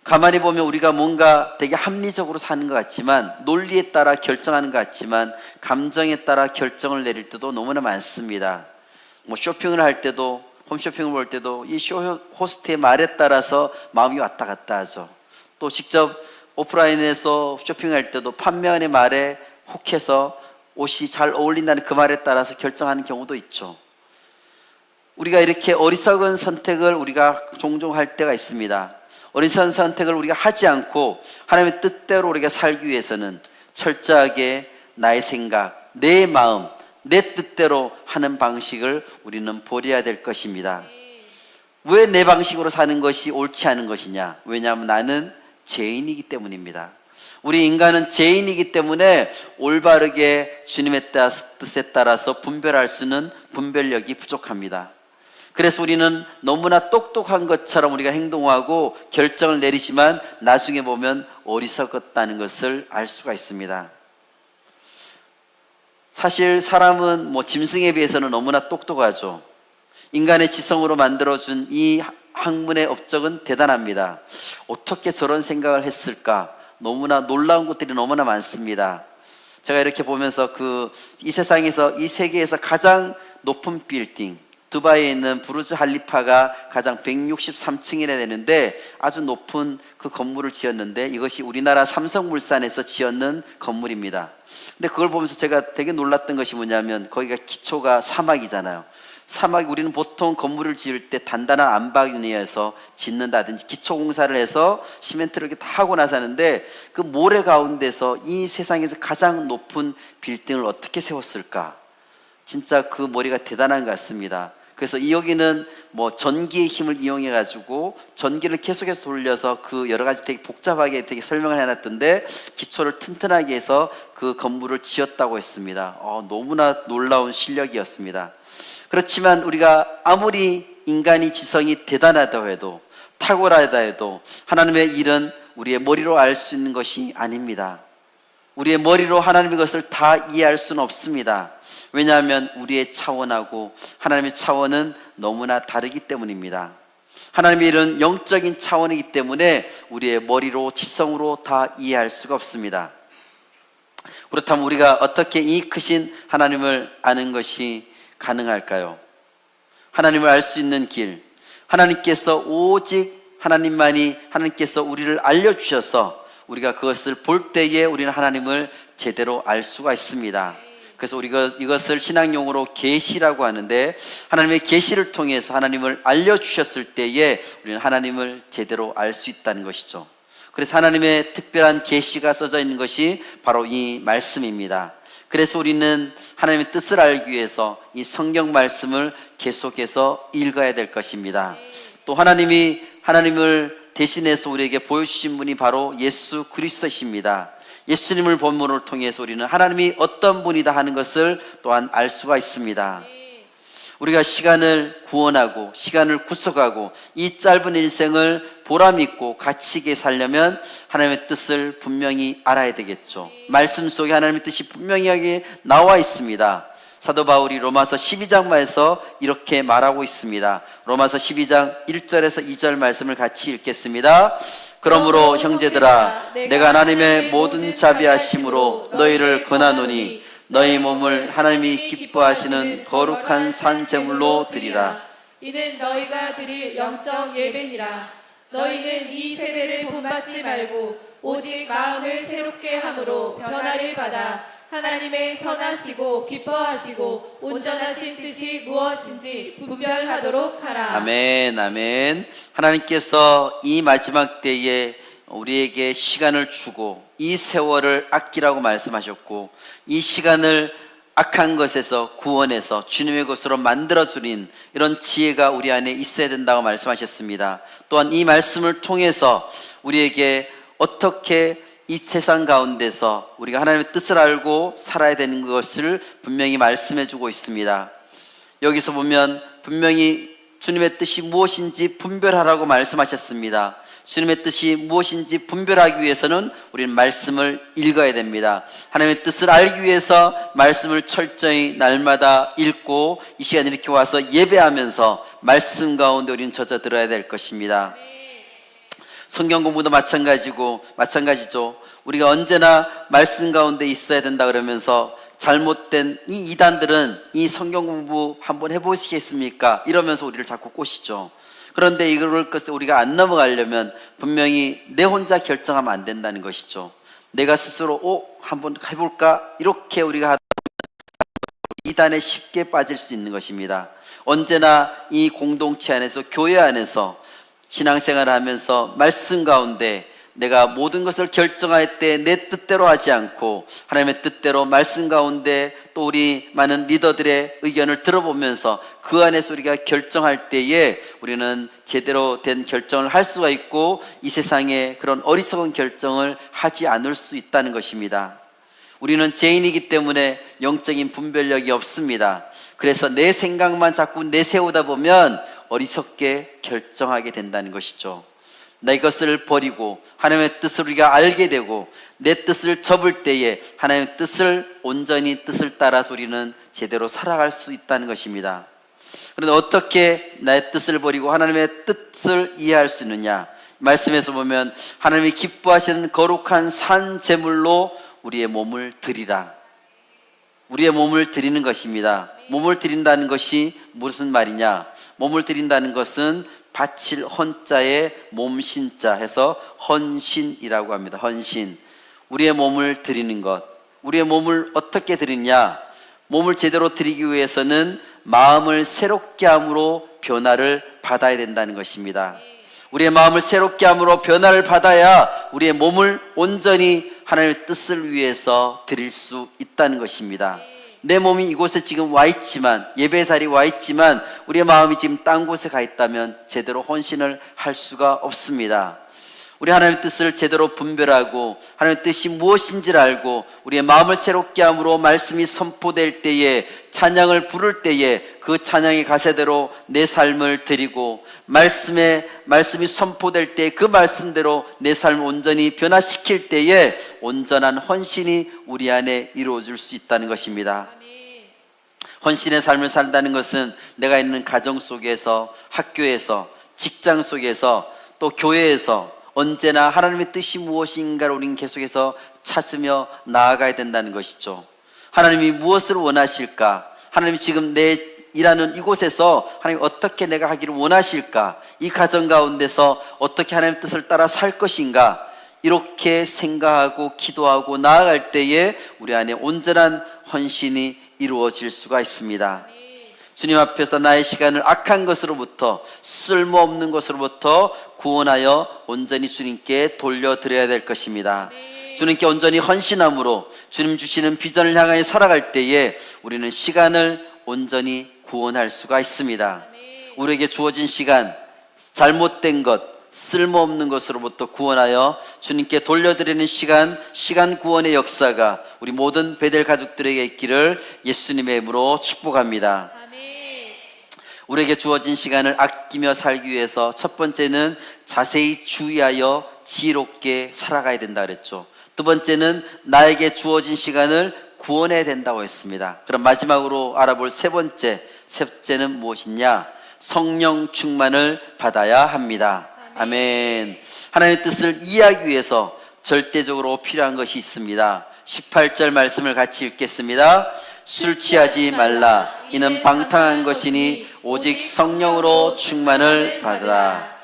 가만히 보면 우리가 뭔가 되게 합리적으로 사는 것 같지만, 논리에 따라 결정하는 것 같지만 감정에 따라 결정을 내릴 때도 너무나 많습니다. 쇼핑을 할 때도, 홈쇼핑을 볼 때도 이 호스트의 말에 따라서 마음이 왔다 갔다 하죠. 또 직접 오프라인에서 쇼핑할 때도 판매원의 말에 혹해서 옷이 잘 어울린다는 그 말에 따라서 결정하는 경우도 있죠. 우리가 이렇게 어리석은 선택을 우리가 종종 할 때가 있습니다. 어리석은 선택을 우리가 하지 않고 하나님의 뜻대로 우리가 살기 위해서는 철저하게 나의 생각, 내 마음, 내 뜻대로 하는 방식을 우리는 버려야 될 것입니다. 왜 내 방식으로 사는 것이 옳지 않은 것이냐? 왜냐하면 나는 죄인이기 때문입니다. 우리 인간은 죄인이기 때문에 올바르게 주님의 뜻에 따라서 분별할 수는 분별력이 부족합니다. 그래서 우리는 너무나 똑똑한 것처럼 우리가 행동하고 결정을 내리지만 나중에 보면 어리석었다는 것을 알 수가 있습니다. 사실 사람은 짐승에 비해서는 너무나 똑똑하죠. 인간의 지성으로 만들어준 이 학문의 업적은 대단합니다. 어떻게 저런 생각을 했을까? 너무나 놀라운 것들이 너무나 많습니다. 제가 이렇게 보면서 이 세상에서, 이 세계에서 가장 높은 빌딩, 두바이에 있는 부르즈 할리파가 가장 163층이나 되는데 아주 높은 그 건물을 지었는데, 이것이 우리나라 삼성물산에서 지었는 건물입니다. 근데 그걸 보면서 제가 되게 놀랐던 것이 뭐냐면, 거기가 기초가 사막이잖아요. 사막이, 우리는 보통 건물을 지을 때 단단한 안바구니에서 짓는다든지 기초 공사를 해서 시멘트를 이렇게 다 하고 나서 하는데, 그 모래 가운데서 이 세상에서 가장 높은 빌딩을 어떻게 세웠을까? 진짜 그 머리가 대단한 것 같습니다. 그래서 여기는 뭐 전기의 힘을 이용해 가지고 전기를 계속해서 돌려서 그 여러 가지 되게 복잡하게 되게 설명을 해놨던데 기초를 튼튼하게 해서 그 건물을 지었다고 했습니다. 너무나 놀라운 실력이었습니다. 그렇지만 우리가 아무리 인간이 지성이 대단하다 해도 탁월하다 해도 하나님의 일은 우리의 머리로 알 수 있는 것이 아닙니다. 우리의 머리로 하나님의 것을 다 이해할 수는 없습니다. 왜냐하면 우리의 차원하고 하나님의 차원은 너무나 다르기 때문입니다. 하나님의 일은 영적인 차원이기 때문에 우리의 머리로 지성으로 다 이해할 수가 없습니다. 그렇다면 우리가 어떻게 이 크신 하나님을 아는 것이 가능할까요? 하나님을 알 수 있는 길, 하나님께서 오직 하나님께서 우리를 알려주셔서 우리가 그것을 볼 때에 우리는 하나님을 제대로 알 수가 있습니다. 그래서 우리가 이것을 신앙용어로 계시라고 하는데, 하나님의 계시를 통해서 하나님을 알려주셨을 때에 우리는 하나님을 제대로 알 수 있다는 것이죠. 그래서 하나님의 특별한 계시가 써져 있는 것이 바로 이 말씀입니다. 그래서 우리는 하나님의 뜻을 알기 위해서 이 성경 말씀을 계속해서 읽어야 될 것입니다. 또 하나님을 대신해서 우리에게 보여주신 분이 바로 예수 그리스도이십니다. 예수님을 본문을 통해서 우리는 하나님이 어떤 분이다 하는 것을 또한 알 수가 있습니다. 우리가 시간을 구원하고 시간을 구속하고 이 짧은 일생을 보람있고 가치있게 살려면 하나님의 뜻을 분명히 알아야 되겠죠. 말씀 속에 하나님의 뜻이 분명하게 나와 있습니다. 사도 바울이 로마서 12장에서 이렇게 말하고 있습니다. 로마서 12장 1절에서 2절 말씀을 같이 읽겠습니다. 그러므로 형제들아, 내가 하나님의 모든 자비하심으로 너희를 권하노니 너희 몸을 하나님이 기뻐하시는 거룩한 산 제물로 드리라. 이는 너희가 드릴 영적 예배니라. 너희는 이 세대를 본받지 말고 오직 마음을 새롭게 함으로 변화를 받아 하나님의 선하시고 기뻐하시고 온전하신 뜻이 무엇인지 분별하도록 하라. 아멘, 아멘. 하나님께서 이 마지막 때에 우리에게 시간을 주고 이 세월을 아끼라고 말씀하셨고, 이 시간을 악한 것에서 구원해서 주님의 것으로 만들어주는 이런 지혜가 우리 안에 있어야 된다고 말씀하셨습니다. 또한 이 말씀을 통해서 우리에게 어떻게 이 세상 가운데서 우리가 하나님의 뜻을 알고 살아야 되는 것을 분명히 말씀해 주고 있습니다. 여기서 보면 분명히 주님의 뜻이 무엇인지 분별하라고 말씀하셨습니다. 주님의 뜻이 무엇인지 분별하기 위해서는 우리는 말씀을 읽어야 됩니다. 하나님의 뜻을 알기 위해서 말씀을 철저히 날마다 읽고 이 시간에 이렇게 와서 예배하면서 말씀 가운데 우리는 젖어들어야 될 것입니다. 성경 공부도 마찬가지죠. 우리가 언제나 말씀 가운데 있어야 된다 그러면서 잘못된 이 이단들은 이 성경 공부 한번 해보시겠습니까? 이러면서 우리를 자꾸 꼬시죠. 그런데 이걸 것을 우리가 안 넘어가려면 분명히 내 혼자 결정하면 안 된다는 것이죠. 내가 스스로 한번 해볼까? 이렇게 우리가 하다 보면 이단에 쉽게 빠질 수 있는 것입니다. 언제나 이 공동체 안에서, 교회 안에서 신앙생활을 하면서 말씀 가운데 내가 모든 것을 결정할 때 내 뜻대로 하지 않고 하나님의 뜻대로 말씀 가운데 또 우리 많은 리더들의 의견을 들어보면서 그 안에서 우리가 결정할 때에 우리는 제대로 된 결정을 할 수가 있고 이 세상에 그런 어리석은 결정을 하지 않을 수 있다는 것입니다. 우리는 죄인이기 때문에 영적인 분별력이 없습니다. 그래서 내 생각만 자꾸 내세우다 보면 어리석게 결정하게 된다는 것이죠. 내 것을 버리고 하나님의 뜻을 우리가 알게 되고 내 뜻을 접을 때에 하나님의 뜻을 온전히 뜻을 따라서 우리는 제대로 살아갈 수 있다는 것입니다. 그런데 어떻게 나의 뜻을 버리고 하나님의 뜻을 이해할 수 있느냐? 말씀에서 보면 하나님이 기뻐하시는 거룩한 산 제물로 우리의 몸을 드리라. 우리의 몸을 드리는 것입니다. 몸을 드린다는 것이 무슨 말이냐? 몸을 드린다는 것은 바칠 헌자에 몸신자 해서 헌신이라고 합니다. 헌신. 우리의 몸을 드리는 것. 우리의 몸을 어떻게 드리냐? 몸을 제대로 드리기 위해서는 마음을 새롭게 함으로 변화를 받아야 된다는 것입니다. 우리의 마음을 새롭게 함으로 변화를 받아야 우리의 몸을 온전히 하나님의 뜻을 위해서 드릴 수 있다는 것입니다. 내 몸이 이곳에 지금 와 있지만, 예배 자리에 와 있지만 우리의 마음이 지금 딴 곳에 가 있다면 제대로 헌신을 할 수가 없습니다. 우리 하나님의 뜻을 제대로 분별하고 하나님의 뜻이 무엇인지를 알고 우리의 마음을 새롭게 함으로 말씀이 선포될 때에, 찬양을 부를 때에 그 찬양의 가세대로 내 삶을 드리고, 말씀이 선포될 때 그 말씀대로 내 삶을 온전히 변화시킬 때에 온전한 헌신이 우리 안에 이루어질 수 있다는 것입니다. 헌신의 삶을 산다는 것은 내가 있는 가정 속에서, 학교에서, 직장 속에서, 또 교회에서 언제나 하나님의 뜻이 무엇인가를 우리는 계속해서 찾으며 나아가야 된다는 것이죠. 하나님이 무엇을 원하실까? 하나님이 지금 내 일하는 이곳에서 하나님 어떻게 내가 하기를 원하실까? 이 가정 가운데서 어떻게 하나님의 뜻을 따라 살 것인가? 이렇게 생각하고 기도하고 나아갈 때에 우리 안에 온전한 헌신이 이루어질 수가 있습니다. 주님 앞에서 나의 시간을 악한 것으로부터, 쓸모없는 것으로부터 구원하여 온전히 주님께 돌려드려야 될 것입니다. 주님께 온전히 헌신함으로 주님 주시는 비전을 향하여 살아갈 때에 우리는 시간을 온전히 구원할 수가 있습니다. 우리에게 주어진 시간, 잘못된 것, 쓸모없는 것으로부터 구원하여 주님께 돌려드리는 시간 구원의 역사가 우리 모든 베델 가족들에게 있기를 예수님의 이름으로 축복합니다. 우리에게 주어진 시간을 아끼며 살기 위해서 첫 번째는 자세히 주의하여 지혜롭게 살아가야 된다 그랬죠. 두 번째는 나에게 주어진 시간을 구원해야 된다고 했습니다. 그럼 마지막으로 알아볼 셋째는 무엇이냐? 성령 충만을 받아야 합니다. 아멘. 하나님의 뜻을 이해하기 위해서 절대적으로 필요한 것이 있습니다. 18절 말씀을 같이 읽겠습니다. 술 취하지 말라. 이는 방탕한 것이니 오직 성령으로 충만을 받으라.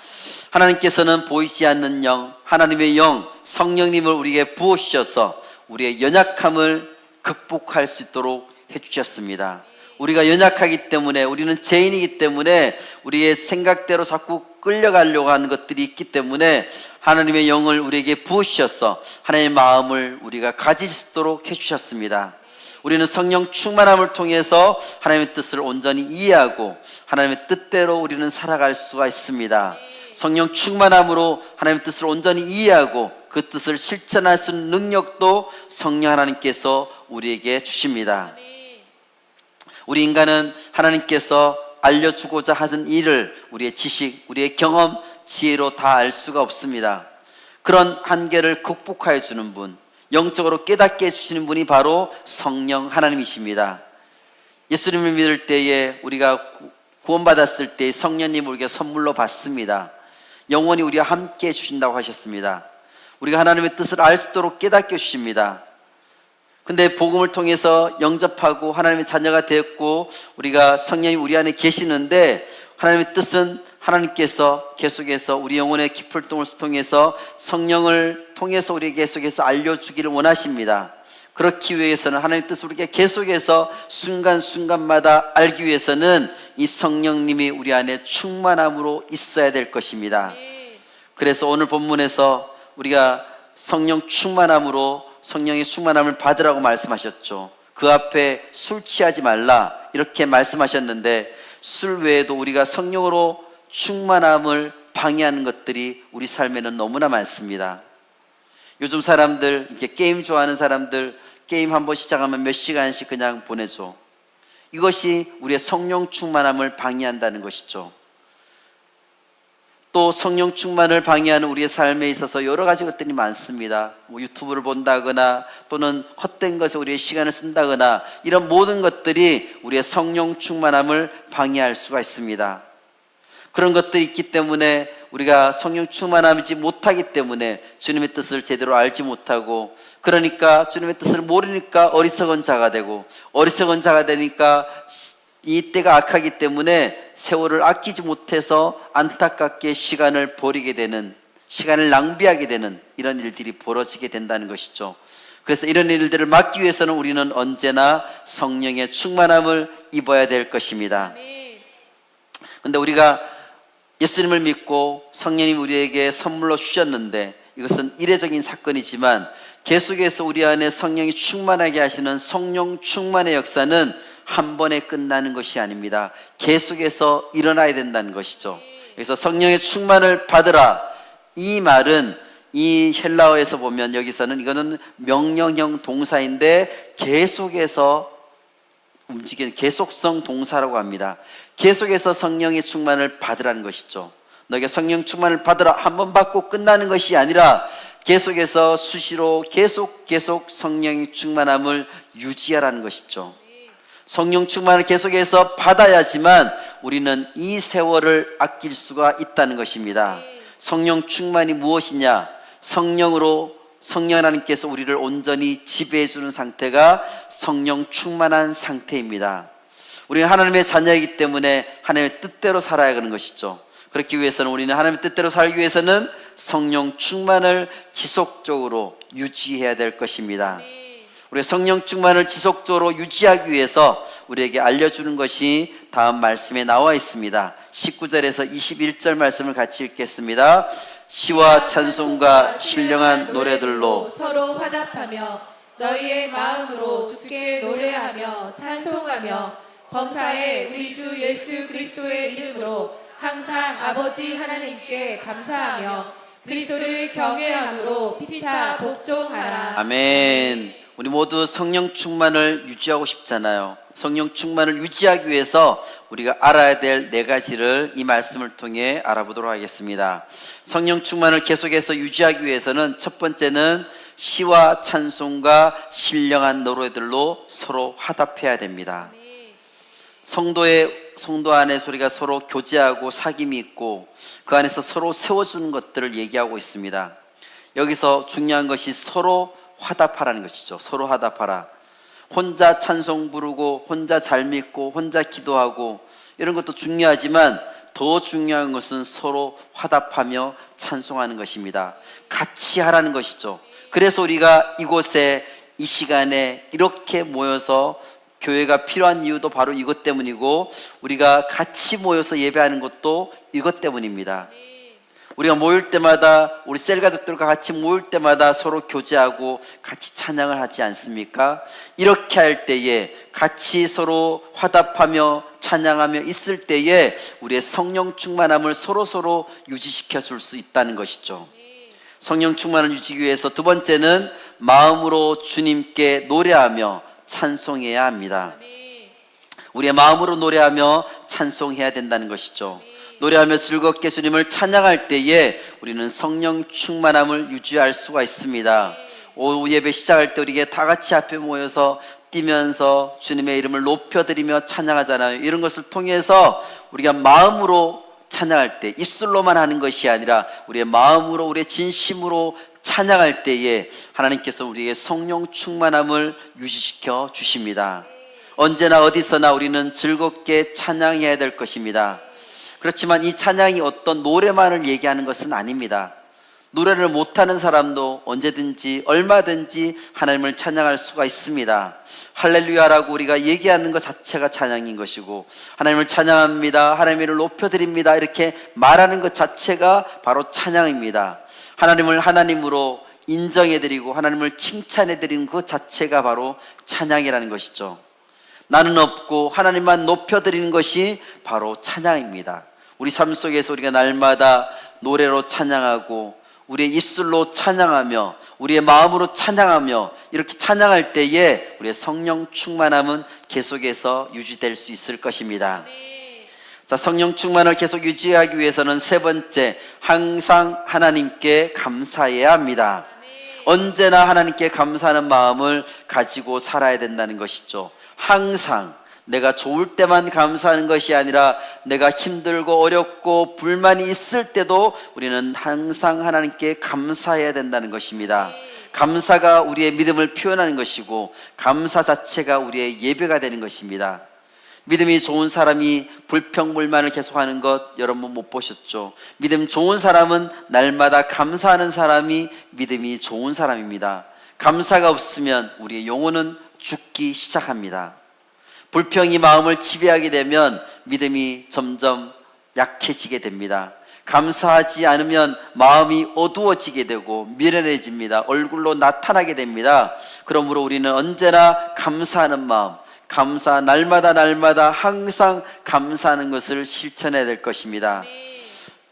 하나님께서는 보이지 않는 영, 하나님의 영, 성령님을 우리에게 부어주셔서 우리의 연약함을 극복할 수 있도록 해주셨습니다. 우리가 연약하기 때문에, 우리는 죄인이기 때문에 우리의 생각대로 자꾸 끌려가려고 하는 것들이 있기 때문에 하나님의 영을 우리에게 부으셔서 하나님의 마음을 우리가 가질 수 있도록 해주셨습니다. 우리는 성령 충만함을 통해서 하나님의 뜻을 온전히 이해하고 하나님의 뜻대로 우리는 살아갈 수가 있습니다. 성령 충만함으로 하나님의 뜻을 온전히 이해하고 그 뜻을 실천할 수 있는 능력도 성령 하나님께서 우리에게 주십니다. 우리 인간은 하나님께서 알려주고자 하는 일을 우리의 지식, 우리의 경험, 지혜로 다 알 수가 없습니다. 그런 한계를 극복하여 주는 분, 영적으로 깨닫게 해주시는 분이 바로 성령 하나님이십니다. 예수님을 믿을 때에 우리가 구원받았을 때 성령님을 우리가 선물로 받습니다. 영원히 우리와 함께 해주신다고 하셨습니다. 우리가 하나님의 뜻을 알 수 있도록 깨닫게 해주십니다. 근데 복음을 통해서 영접하고 하나님의 자녀가 되었고 우리가 성령이 우리 안에 계시는데 하나님의 뜻은 하나님께서 계속해서 우리 영혼의 기풀동을 통해서 성령을 통해서 우리에게 계속해서 알려주기를 원하십니다. 그렇기 위해서는 하나님의 뜻을 우리에게 계속해서 순간순간마다 알기 위해서는 이 성령님이 우리 안에 충만함으로 있어야 될 것입니다. 그래서 오늘 본문에서 우리가 성령 충만함으로 성령의 충만함을 받으라고 말씀하셨죠. 그 앞에 술 취하지 말라 이렇게 말씀하셨는데 술 외에도 우리가 성령으로 충만함을 방해하는 것들이 우리 삶에는 너무나 많습니다. 요즘 사람들, 이렇게 게임 좋아하는 사람들 게임 한번 시작하면 몇 시간씩 그냥 보내죠. 이것이 우리의 성령 충만함을 방해한다는 것이죠. 또 성령 충만을 방해하는 우리의 삶에 있어서 여러 가지 것들이 많습니다. 유튜브를 본다거나 또는 헛된 것에 우리의 시간을 쓴다거나 이런 모든 것들이 우리의 성령 충만함을 방해할 수가 있습니다. 그런 것들이 있기 때문에 우리가 성령 충만하지 못하기 때문에 주님의 뜻을 제대로 알지 못하고, 그러니까 주님의 뜻을 모르니까 어리석은 자가 되고, 어리석은 자가 되니까 이 때가 악하기 때문에 세월을 아끼지 못해서 안타깝게 시간을 버리게 되는, 시간을 낭비하게 되는 이런 일들이 벌어지게 된다는 것이죠. 그래서 이런 일들을 막기 위해서는 우리는 언제나 성령의 충만함을 입어야 될 것입니다. 그런데 우리가 예수님을 믿고 성령님 우리에게 선물로 주셨는데 이것은 이례적인 사건이지만 계속해서 우리 안에 성령이 충만하게 하시는 성령 충만의 역사는 한 번에 끝나는 것이 아닙니다. 계속해서 일어나야 된다는 것이죠. 그래서 성령의 충만을 받으라, 이 말은 이 헬라어에서 보면 여기서는 이거는 명령형 동사인데 계속해서 움직이는 계속성 동사라고 합니다. 계속해서 성령의 충만을 받으라는 것이죠. 너에게 성령 충만을 받으라, 한 번 받고 끝나는 것이 아니라 계속해서 수시로 계속 성령의 충만함을 유지하라는 것이죠. 성령 충만을 계속해서 받아야지만 우리는 이 세월을 아낄 수가 있다는 것입니다. 성령 충만이 무엇이냐? 성령 하나님께서 우리를 온전히 지배해 주는 상태가 성령 충만한 상태입니다. 우리는 하나님의 자녀이기 때문에 하나님의 뜻대로 살아야 하는 것이죠. 그렇기 위해서는 우리는 하나님의 뜻대로 살기 위해서는 성령 충만을 지속적으로 유지해야 될 것입니다. 우리가 성령 충만을 지속적으로 유지하기 위해서 우리에게 알려주는 것이 다음 말씀에 나와 있습니다. 19절에서 21절 말씀을 같이 읽겠습니다. 시와 찬송과 신령한 노래들로 서로 화답하며 너희의 마음으로 주께 노래하며 찬송하며 범사에 우리 주 예수 그리스도의 이름으로 항상 아버지 하나님께 감사하며 그리스도를 경외함으로 피차 복종하라. 아멘. 우리 모두 성령 충만을 유지하고 싶잖아요. 성령 충만을 유지하기 위해서 우리가 알아야 될 네 가지를 이 말씀을 통해 알아보도록 하겠습니다. 성령 충만을 계속해서 유지하기 위해서는 첫 번째는 시와 찬송과 신령한 노래들로 서로 화답해야 됩니다. 성도 안에 우리가 서로 교제하고 사귐이 있고 그 안에서 서로 세워주는 것들을 얘기하고 있습니다. 여기서 중요한 것이 서로 화답하라는 것이죠. 서로 화답하라. 혼자 찬송 부르고 혼자 잘 믿고 혼자 기도하고 이런 것도 중요하지만 더 중요한 것은 서로 화답하며 찬송하는 것입니다. 같이 하라는 것이죠. 그래서 우리가 이곳에 이 시간에 이렇게 모여서 교회가 필요한 이유도 바로 이것 때문이고 우리가 같이 모여서 예배하는 것도 이것 때문입니다. 우리가 모일 때마다 우리 셀 가족들과 같이 모일 때마다 서로 교제하고 같이 찬양을 하지 않습니까? 이렇게 할 때에 같이 서로 화답하며 찬양하며 있을 때에 우리의 성령 충만함을 서로 유지시켜 줄 수 있다는 것이죠. 성령 충만을 유지하기 위해서 두 번째는 마음으로 주님께 노래하며 찬송해야 합니다. 우리의 마음으로 노래하며 찬송해야 된다는 것이죠. 노래하며 즐겁게 주님을 찬양할 때에 우리는 성령 충만함을 유지할 수가 있습니다. 오후 예배 시작할 때 우리에게 다 같이 앞에 모여서 뛰면서 주님의 이름을 높여드리며 찬양하잖아요. 이런 것을 통해서 우리가 마음으로 찬양할 때 입술로만 하는 것이 아니라 우리의 마음으로 우리의 진심으로 찬양할 때에 하나님께서 우리의 성령 충만함을 유지시켜 주십니다. 언제나 어디서나 우리는 즐겁게 찬양해야 될 것입니다. 그렇지만 이 찬양이 어떤 노래만을 얘기하는 것은 아닙니다. 노래를 못하는 사람도 언제든지 얼마든지 하나님을 찬양할 수가 있습니다. 할렐루야라고 우리가 얘기하는 것 자체가 찬양인 것이고 하나님을 찬양합니다, 하나님을 높여드립니다 이렇게 말하는 것 자체가 바로 찬양입니다. 하나님을 하나님으로 인정해드리고 하나님을 칭찬해드리는 것 자체가 바로 찬양이라는 것이죠. 나는 없고 하나님만 높여드리는 것이 바로 찬양입니다. 우리 삶 속에서 우리가 날마다 노래로 찬양하고 우리의 입술로 찬양하며 우리의 마음으로 찬양하며 이렇게 찬양할 때에 우리의 성령 충만함은 계속해서 유지될 수 있을 것입니다. 자, 성령 충만을 계속 유지하기 위해서는 세 번째, 항상 하나님께 감사해야 합니다. 언제나 하나님께 감사하는 마음을 가지고 살아야 된다는 것이죠. 항상 내가 좋을 때만 감사하는 것이 아니라 내가 힘들고 어렵고 불만이 있을 때도 우리는 항상 하나님께 감사해야 된다는 것입니다. 감사가 우리의 믿음을 표현하는 것이고 감사 자체가 우리의 예배가 되는 것입니다. 믿음이 좋은 사람이 불평불만을 계속하는 것 여러분 못 보셨죠? 믿음 좋은 사람은 날마다 감사하는 사람이 믿음이 좋은 사람입니다. 감사가 없으면 우리의 영혼은 죽기 시작합니다. 불평이 마음을 지배하게 되면 믿음이 점점 약해지게 됩니다. 감사하지 않으면 마음이 어두워지게 되고 미련해집니다. 얼굴로 나타나게 됩니다. 그러므로 우리는 언제나 감사하는 마음, 날마다 항상 감사하는 것을 실천해야 될 것입니다.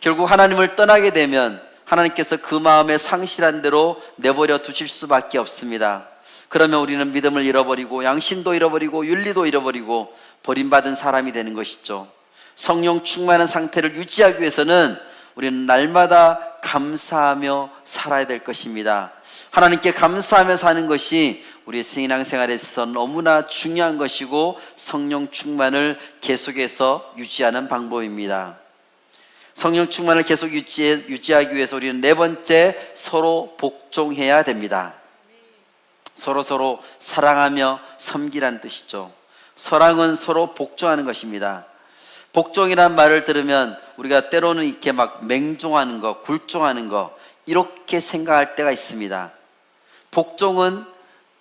결국 하나님을 떠나게 되면 하나님께서 그 마음에 상실한 대로 내버려 두실 수밖에 없습니다. 그러면 우리는 믿음을 잃어버리고 양심도 잃어버리고 윤리도 잃어버리고 버림받은 사람이 되는 것이죠. 성령 충만한 상태를 유지하기 위해서는 우리는 날마다 감사하며 살아야 될 것입니다. 하나님께 감사하며 사는 것이 우리의 신앙생활에 있어서 너무나 중요한 것이고 성령 충만을 계속해서 유지하는 방법입니다. 성령 충만을 계속 유지하기 위해서 우리는 네 번째, 서로 복종해야 됩니다. 서로 사랑하며 섬기라는 뜻이죠. 사랑은 서로 복종하는 것입니다. 복종이란 말을 들으면 우리가 때로는 이렇게 막 맹종하는 거, 굴종하는 거 이렇게 생각할 때가 있습니다. 복종은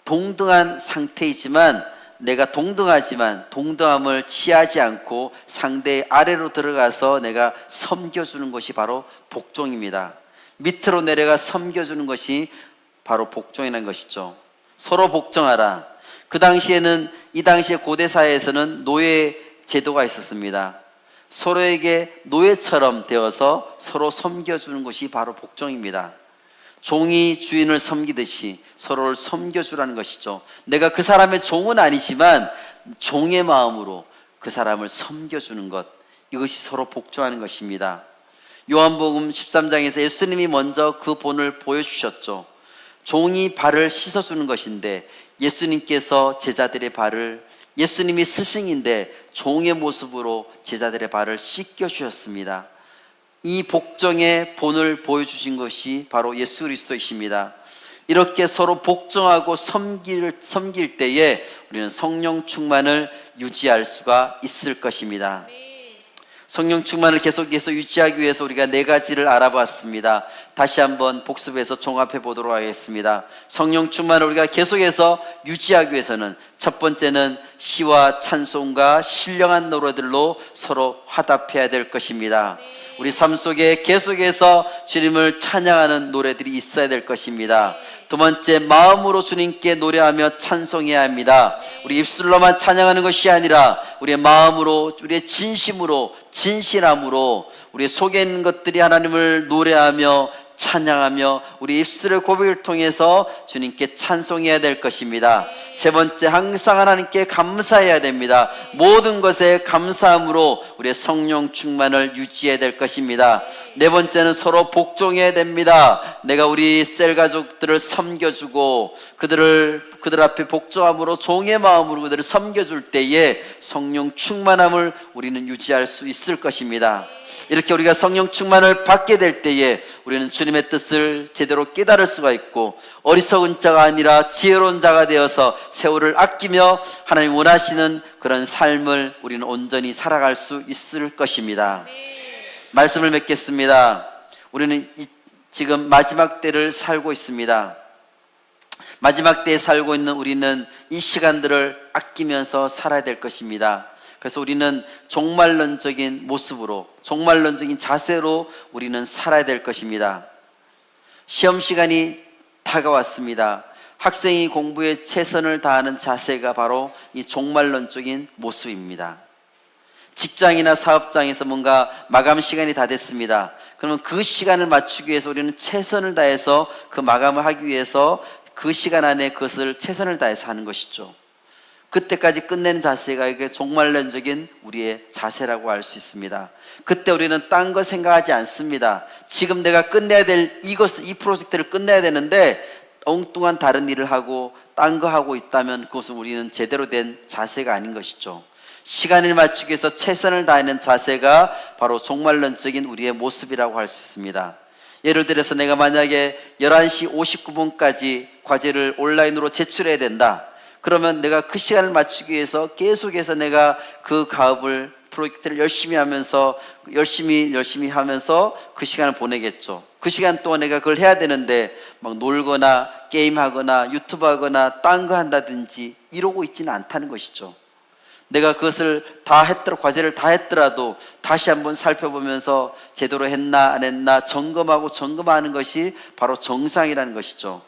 동등한 상태이지만 내가 동등하지만 동등함을 취하지 않고 상대의 아래로 들어가서 내가 섬겨주는 것이 바로 복종입니다. 밑으로 내려가 섬겨주는 것이 바로 복종이라는 것이죠. 서로 복종하라. 이 당시에 고대 사회에서는 노예 제도가 있었습니다. 서로에게 노예처럼 되어서 서로 섬겨주는 것이 바로 복종입니다. 종이 주인을 섬기듯이 서로를 섬겨주라는 것이죠. 내가 그 사람의 종은 아니지만 종의 마음으로 그 사람을 섬겨주는 것, 이것이 서로 복종하는 것입니다. 요한복음 13장에서 예수님이 먼저 그 본을 보여주셨죠. 종이 발을 씻어주는 것인데 예수님께서 제자들의 발을, 예수님이 스승인데 종의 모습으로 제자들의 발을 씻겨주셨습니다. 이 복종의 본을 보여주신 것이 바로 예수 그리스도이십니다. 이렇게 서로 복종하고 섬길 때에 우리는 성령 충만을 유지할 수가 있을 것입니다. 성령 충만을 계속해서 유지하기 위해서 우리가 네 가지를 알아봤습니다. 다시 한번 복습해서 종합해 보도록 하겠습니다. 성령 충만을 우리가 계속해서 유지하기 위해서는 첫 번째는 시와 찬송과 신령한 노래들로 서로 화답해야 될 것입니다. 우리 삶 속에 계속해서 주님을 찬양하는 노래들이 있어야 될 것입니다. 두 번째, 마음으로 주님께 노래하며 찬송해야 합니다. 우리 입술로만 찬양하는 것이 아니라 우리의 마음으로, 우리의 진실함으로 우리 속에 있는 것들이 하나님을 노래하며 찬양하며 우리 입술의 고백을 통해서 주님께 찬송해야 될 것입니다. 세 번째, 항상 하나님께 감사해야 됩니다. 모든 것에 감사함으로 우리의 성령 충만을 유지해야 될 것입니다. 네 번째는 서로 복종해야 됩니다. 내가 우리 셀 가족들을 섬겨주고 그들 앞에 복종함으로 종의 마음으로 그들을 섬겨줄 때에 성령 충만함을 우리는 유지할 수 있을 것입니다. 이렇게 우리가 성령 충만을 받게 될 때에 우리는 주님의 뜻을 제대로 깨달을 수가 있고 어리석은 자가 아니라 지혜로운 자가 되어서 세월을 아끼며 하나님 원하시는 그런 삶을 우리는 온전히 살아갈 수 있을 것입니다. 말씀을 맺겠습니다. 우리는 지금 마지막 때를 살고 있습니다. 마지막 때에 살고 있는 우리는 이 시간들을 아끼면서 살아야 될 것입니다. 그래서 우리는 종말론적인 모습으로, 종말론적인 자세로 우리는 살아야 될 것입니다. 시험 시간이 다가왔습니다. 학생이 공부에 최선을 다하는 자세가 바로 이 종말론적인 모습입니다. 직장이나 사업장에서 뭔가 마감 시간이 다 됐습니다. 그러면 그 시간을 맞추기 위해서 우리는 최선을 다해서 그 마감을 하기 위해서 그 시간 안에 그것을 최선을 다해서 하는 것이죠. 그때까지 끝내는 자세가 이게 종말론적인 우리의 자세라고 할 수 있습니다. 그때 우리는 딴 거 생각하지 않습니다. 지금 내가 끝내야 될 이 프로젝트를 끝내야 되는데 엉뚱한 다른 일을 하고 딴 거 하고 있다면 그것은 우리는 제대로 된 자세가 아닌 것이죠. 시간을 맞추기 위해서 최선을 다하는 자세가 바로 종말론적인 우리의 모습이라고 할 수 있습니다. 예를 들어서 내가 만약에 11시 59분까지 과제를 온라인으로 제출해야 된다. 그러면 내가 그 시간을 맞추기 위해서 계속해서 내가 그 프로젝트를 열심히 하면서 그 시간을 보내겠죠. 그 시간 동안 내가 그걸 해야 되는데 막 놀거나 게임하거나 유튜브 하거나 딴 거 한다든지 이러고 있지는 않다는 것이죠. 내가 그것을 과제를 다 했더라도 다시 한번 살펴보면서 제대로 했나 안 했나 점검하는 것이 바로 정상이라는 것이죠.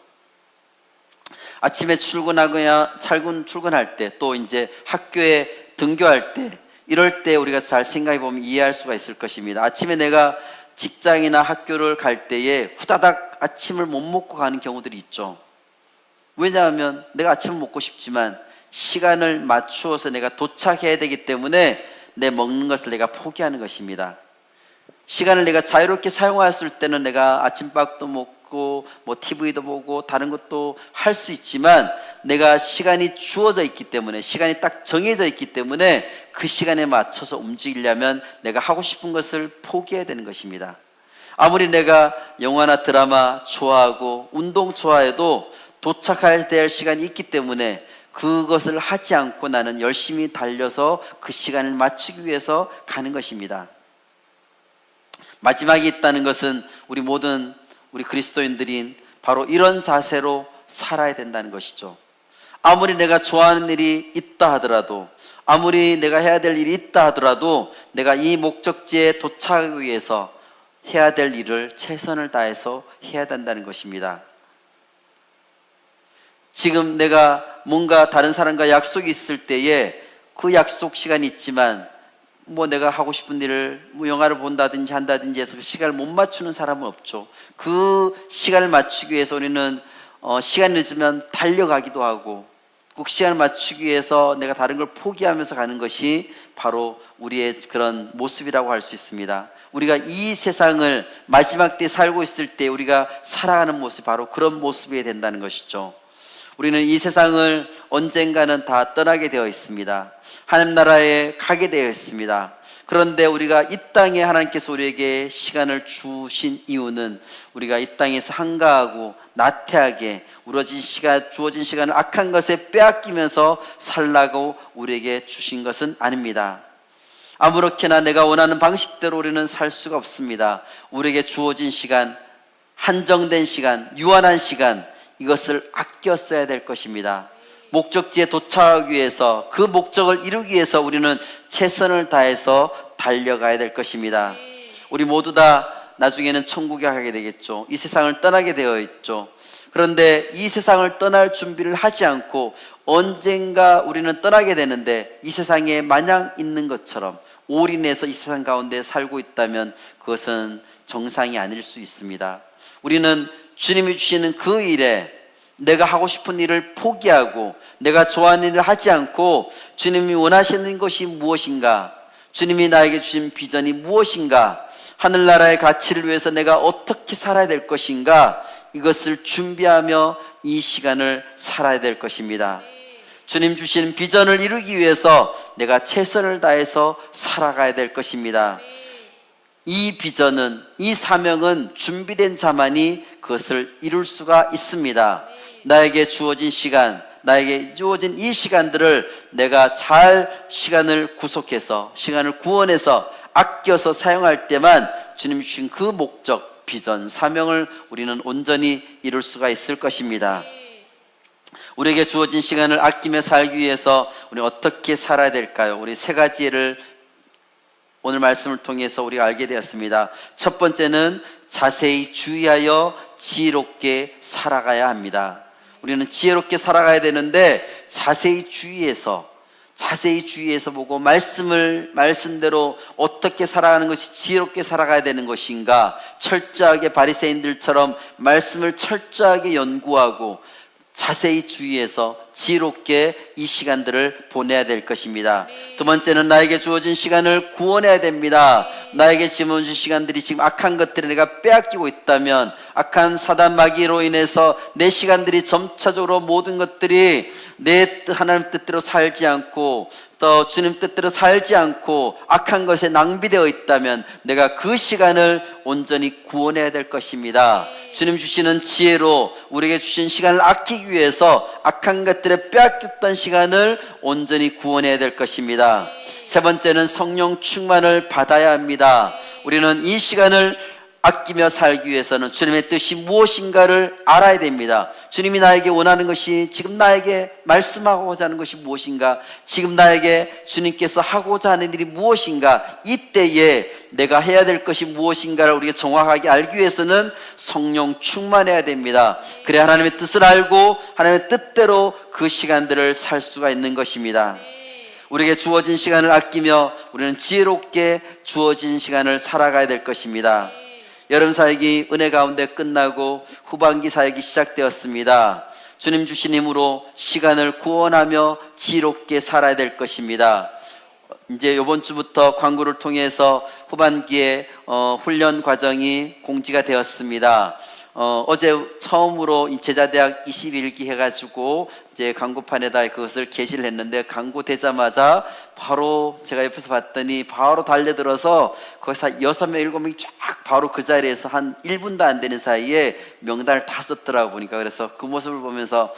아침에 출근할 때, 또 이제 학교에 등교할 때, 이럴 때 우리가 잘 생각해 보면 이해할 수가 있을 것입니다. 아침에 내가 직장이나 학교를 갈 때에 후다닥 아침을 못 먹고 가는 경우들이 있죠. 왜냐하면 내가 아침을 먹고 싶지만 시간을 맞추어서 내가 도착해야 되기 때문에 내 먹는 것을 내가 포기하는 것입니다. 시간을 내가 자유롭게 사용했을 때는 내가 아침밥도 먹고 TV도 보고 다른 것도 할 수 있지만, 내가 시간이 주어져 있기 때문에, 시간이 딱 정해져 있기 때문에 그 시간에 맞춰서 움직이려면 내가 하고 싶은 것을 포기해야 되는 것입니다. 아무리 내가 영화나 드라마 좋아하고 운동 좋아해도 도착해야 될 시간이 있기 때문에 그것을 하지 않고 나는 열심히 달려서 그 시간을 맞추기 위해서 가는 것입니다. 마지막에 있다는 것은 우리 그리스도인들인 바로 이런 자세로 살아야 된다는 것이죠. 아무리 내가 좋아하는 일이 있다 하더라도, 아무리 내가 해야 될 일이 있다 하더라도 내가 이 목적지에 도착하기 위해서 해야 될 일을 최선을 다해서 해야 된다는 것입니다. 지금 내가 뭔가 다른 사람과 약속이 있을 때에 그 약속 시간이 있지만 내가 하고 싶은 일을 영화를 본다든지 한다든지 해서 그 시간을 못 맞추는 사람은 없죠. 그 시간을 맞추기 위해서 우리는 시간이 늦으면 달려가기도 하고, 꼭 시간을 맞추기 위해서 내가 다른 걸 포기하면서 가는 것이 바로 우리의 그런 모습이라고 할 수 있습니다. 우리가 이 세상을 마지막 때 살고 있을 때 우리가 살아가는 모습이 바로 그런 모습이 된다는 것이죠. 우리는 이 세상을 언젠가는 다 떠나게 되어 있습니다. 하나님 나라에 가게 되어 있습니다. 그런데 우리가 이 땅에 하나님께서 우리에게 시간을 주신 이유는 우리가 이 땅에서 한가하고 나태하게 주어진 시간을 악한 것에 빼앗기면서 살라고 우리에게 주신 것은 아닙니다. 아무렇게나 내가 원하는 방식대로 우리는 살 수가 없습니다. 우리에게 주어진 시간, 한정된 시간, 유한한 시간, 이것을 아껴 써야 될 것입니다. 목적지에 도착하기 위해서, 그 목적을 이루기 위해서 우리는 최선을 다해서 달려가야 될 것입니다. 우리 모두 다 나중에는 천국에 가게 되겠죠. 이 세상을 떠나게 되어 있죠. 그런데 이 세상을 떠날 준비를 하지 않고 언젠가 우리는 떠나게 되는데, 이 세상에 마냥 있는 것처럼 올인해서 이 세상 가운데 살고 있다면 그것은 정상이 아닐 수 있습니다. 우리는 주님이 주시는 그 일에 내가 하고 싶은 일을 포기하고 내가 좋아하는 일을 하지 않고 주님이 원하시는 것이 무엇인가, 주님이 나에게 주신 비전이 무엇인가, 하늘나라의 가치를 위해서 내가 어떻게 살아야 될 것인가, 이것을 준비하며 이 시간을 살아야 될 것입니다. 주님 주신 비전을 이루기 위해서 내가 최선을 다해서 살아가야 될 것입니다. 이 비전은, 이 사명은 준비된 자만이 그것을 이룰 수가 있습니다. 나에게 주어진 시간, 나에게 주어진 이 시간들을 내가 잘 시간을 구속해서, 시간을 구원해서 아껴서 사용할 때만 주님 주신 그 목적, 비전, 사명을 우리는 온전히 이룰 수가 있을 것입니다. 우리에게 주어진 시간을 아끼며 살기 위해서 우리는 어떻게 살아야 될까요? 우리 세 가지를 오늘 말씀을 통해서 우리가 알게 되었습니다. 첫 번째는 자세히 주의하여 지혜롭게 살아가야 합니다. 우리는 지혜롭게 살아가야 되는데 자세히 주의해서 보고 말씀대로 어떻게 살아가는 것이 지혜롭게 살아가야 되는 것인가, 철저하게 바리새인들처럼 말씀을 철저하게 연구하고 자세히 주의해서 지혜롭게 이 시간들을 보내야 될 것입니다. 두 번째는 나에게 주어진 시간을 구원해야 됩니다. 나에게 주어진 시간들이 지금 악한 것들을 내가 빼앗기고 있다면, 악한 사단 마귀로 인해서 내 시간들이 점차적으로 모든 것들이 내 하나님 뜻대로 살지 않고 또 주님 뜻대로 살지 않고 악한 것에 낭비되어 있다면 내가 그 시간을 온전히 구원해야 될 것입니다. 주님 주시는 지혜로 우리에게 주신 시간을 아끼기 위해서 악한 것들에 빼앗겼던 시간을 온전히 구원해야 될 것입니다. 세 번째는 성령 충만을 받아야 합니다. 우리는 이 시간을 아끼며 살기 위해서는 주님의 뜻이 무엇인가를 알아야 됩니다. 주님이 나에게 원하는 것이, 지금 나에게 말씀하고자 하는 것이 무엇인가, 지금 나에게 주님께서 하고자 하는 일이 무엇인가, 이때에 내가 해야 될 것이 무엇인가를 우리가 정확하게 알기 위해서는 성령 충만해야 됩니다. 그래야 하나님의 뜻을 알고 하나님의 뜻대로 그 시간들을 살 수가 있는 것입니다. 우리에게 주어진 시간을 아끼며 우리는 지혜롭게 주어진 시간을 살아가야 될 것입니다. 여름 사역이 은혜 가운데 끝나고 후반기 사역이 시작되었습니다. 주님 주신 힘으로 시간을 구원하며 지혜롭게 살아야 될 것입니다. 이제 이번 주부터 광고를 통해서 후반기에 훈련 과정이 공지가 되었습니다. 어제 처음으로 제자대학 21기 해가지고 이제 광고판에다 그것을 게시를 했는데, 광고되자마자 바로 제가 옆에서 봤더니 바로 달려들어서 거기서 6명, 7명이 쫙 바로 그 자리에서 한 1분도 안 되는 사이에 명단을 다 썼더라고 보니까. 그래서 그 모습을 보면서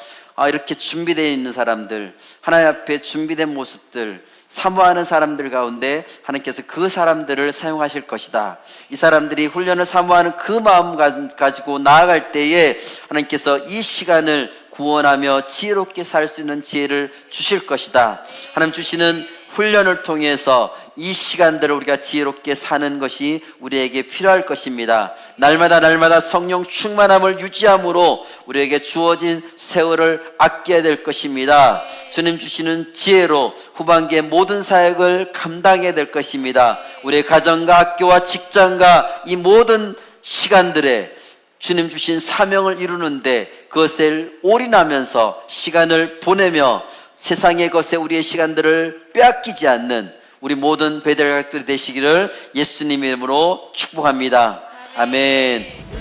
이렇게 준비되어 있는 사람들, 하나님 앞에 준비된 모습들, 사모하는 사람들 가운데 하나님께서 그 사람들을 사용하실 것이다. 이 사람들이 훈련을 사모하는 그 마음 가지고 나아갈 때에 하나님께서 이 시간을 구원하며 지혜롭게 살 수 있는 지혜를 주실 것이다. 하나님 주시는 훈련을 통해서 이 시간들을 우리가 지혜롭게 사는 것이 우리에게 필요할 것입니다. 날마다 성령 충만함을 유지함으로 우리에게 주어진 세월을 아껴야 될 것입니다. 주님 주시는 지혜로 후반기의 모든 사역을 감당해야 될 것입니다. 우리의 가정과 학교와 직장과 이 모든 시간들에 주님 주신 사명을 이루는데 그것을 올인하면서 시간을 보내며 세상의 것에 우리의 시간들을 빼앗기지 않는 우리 모든 베델 가족들이 되시기를 예수님 이름으로 축복합니다. 아멘.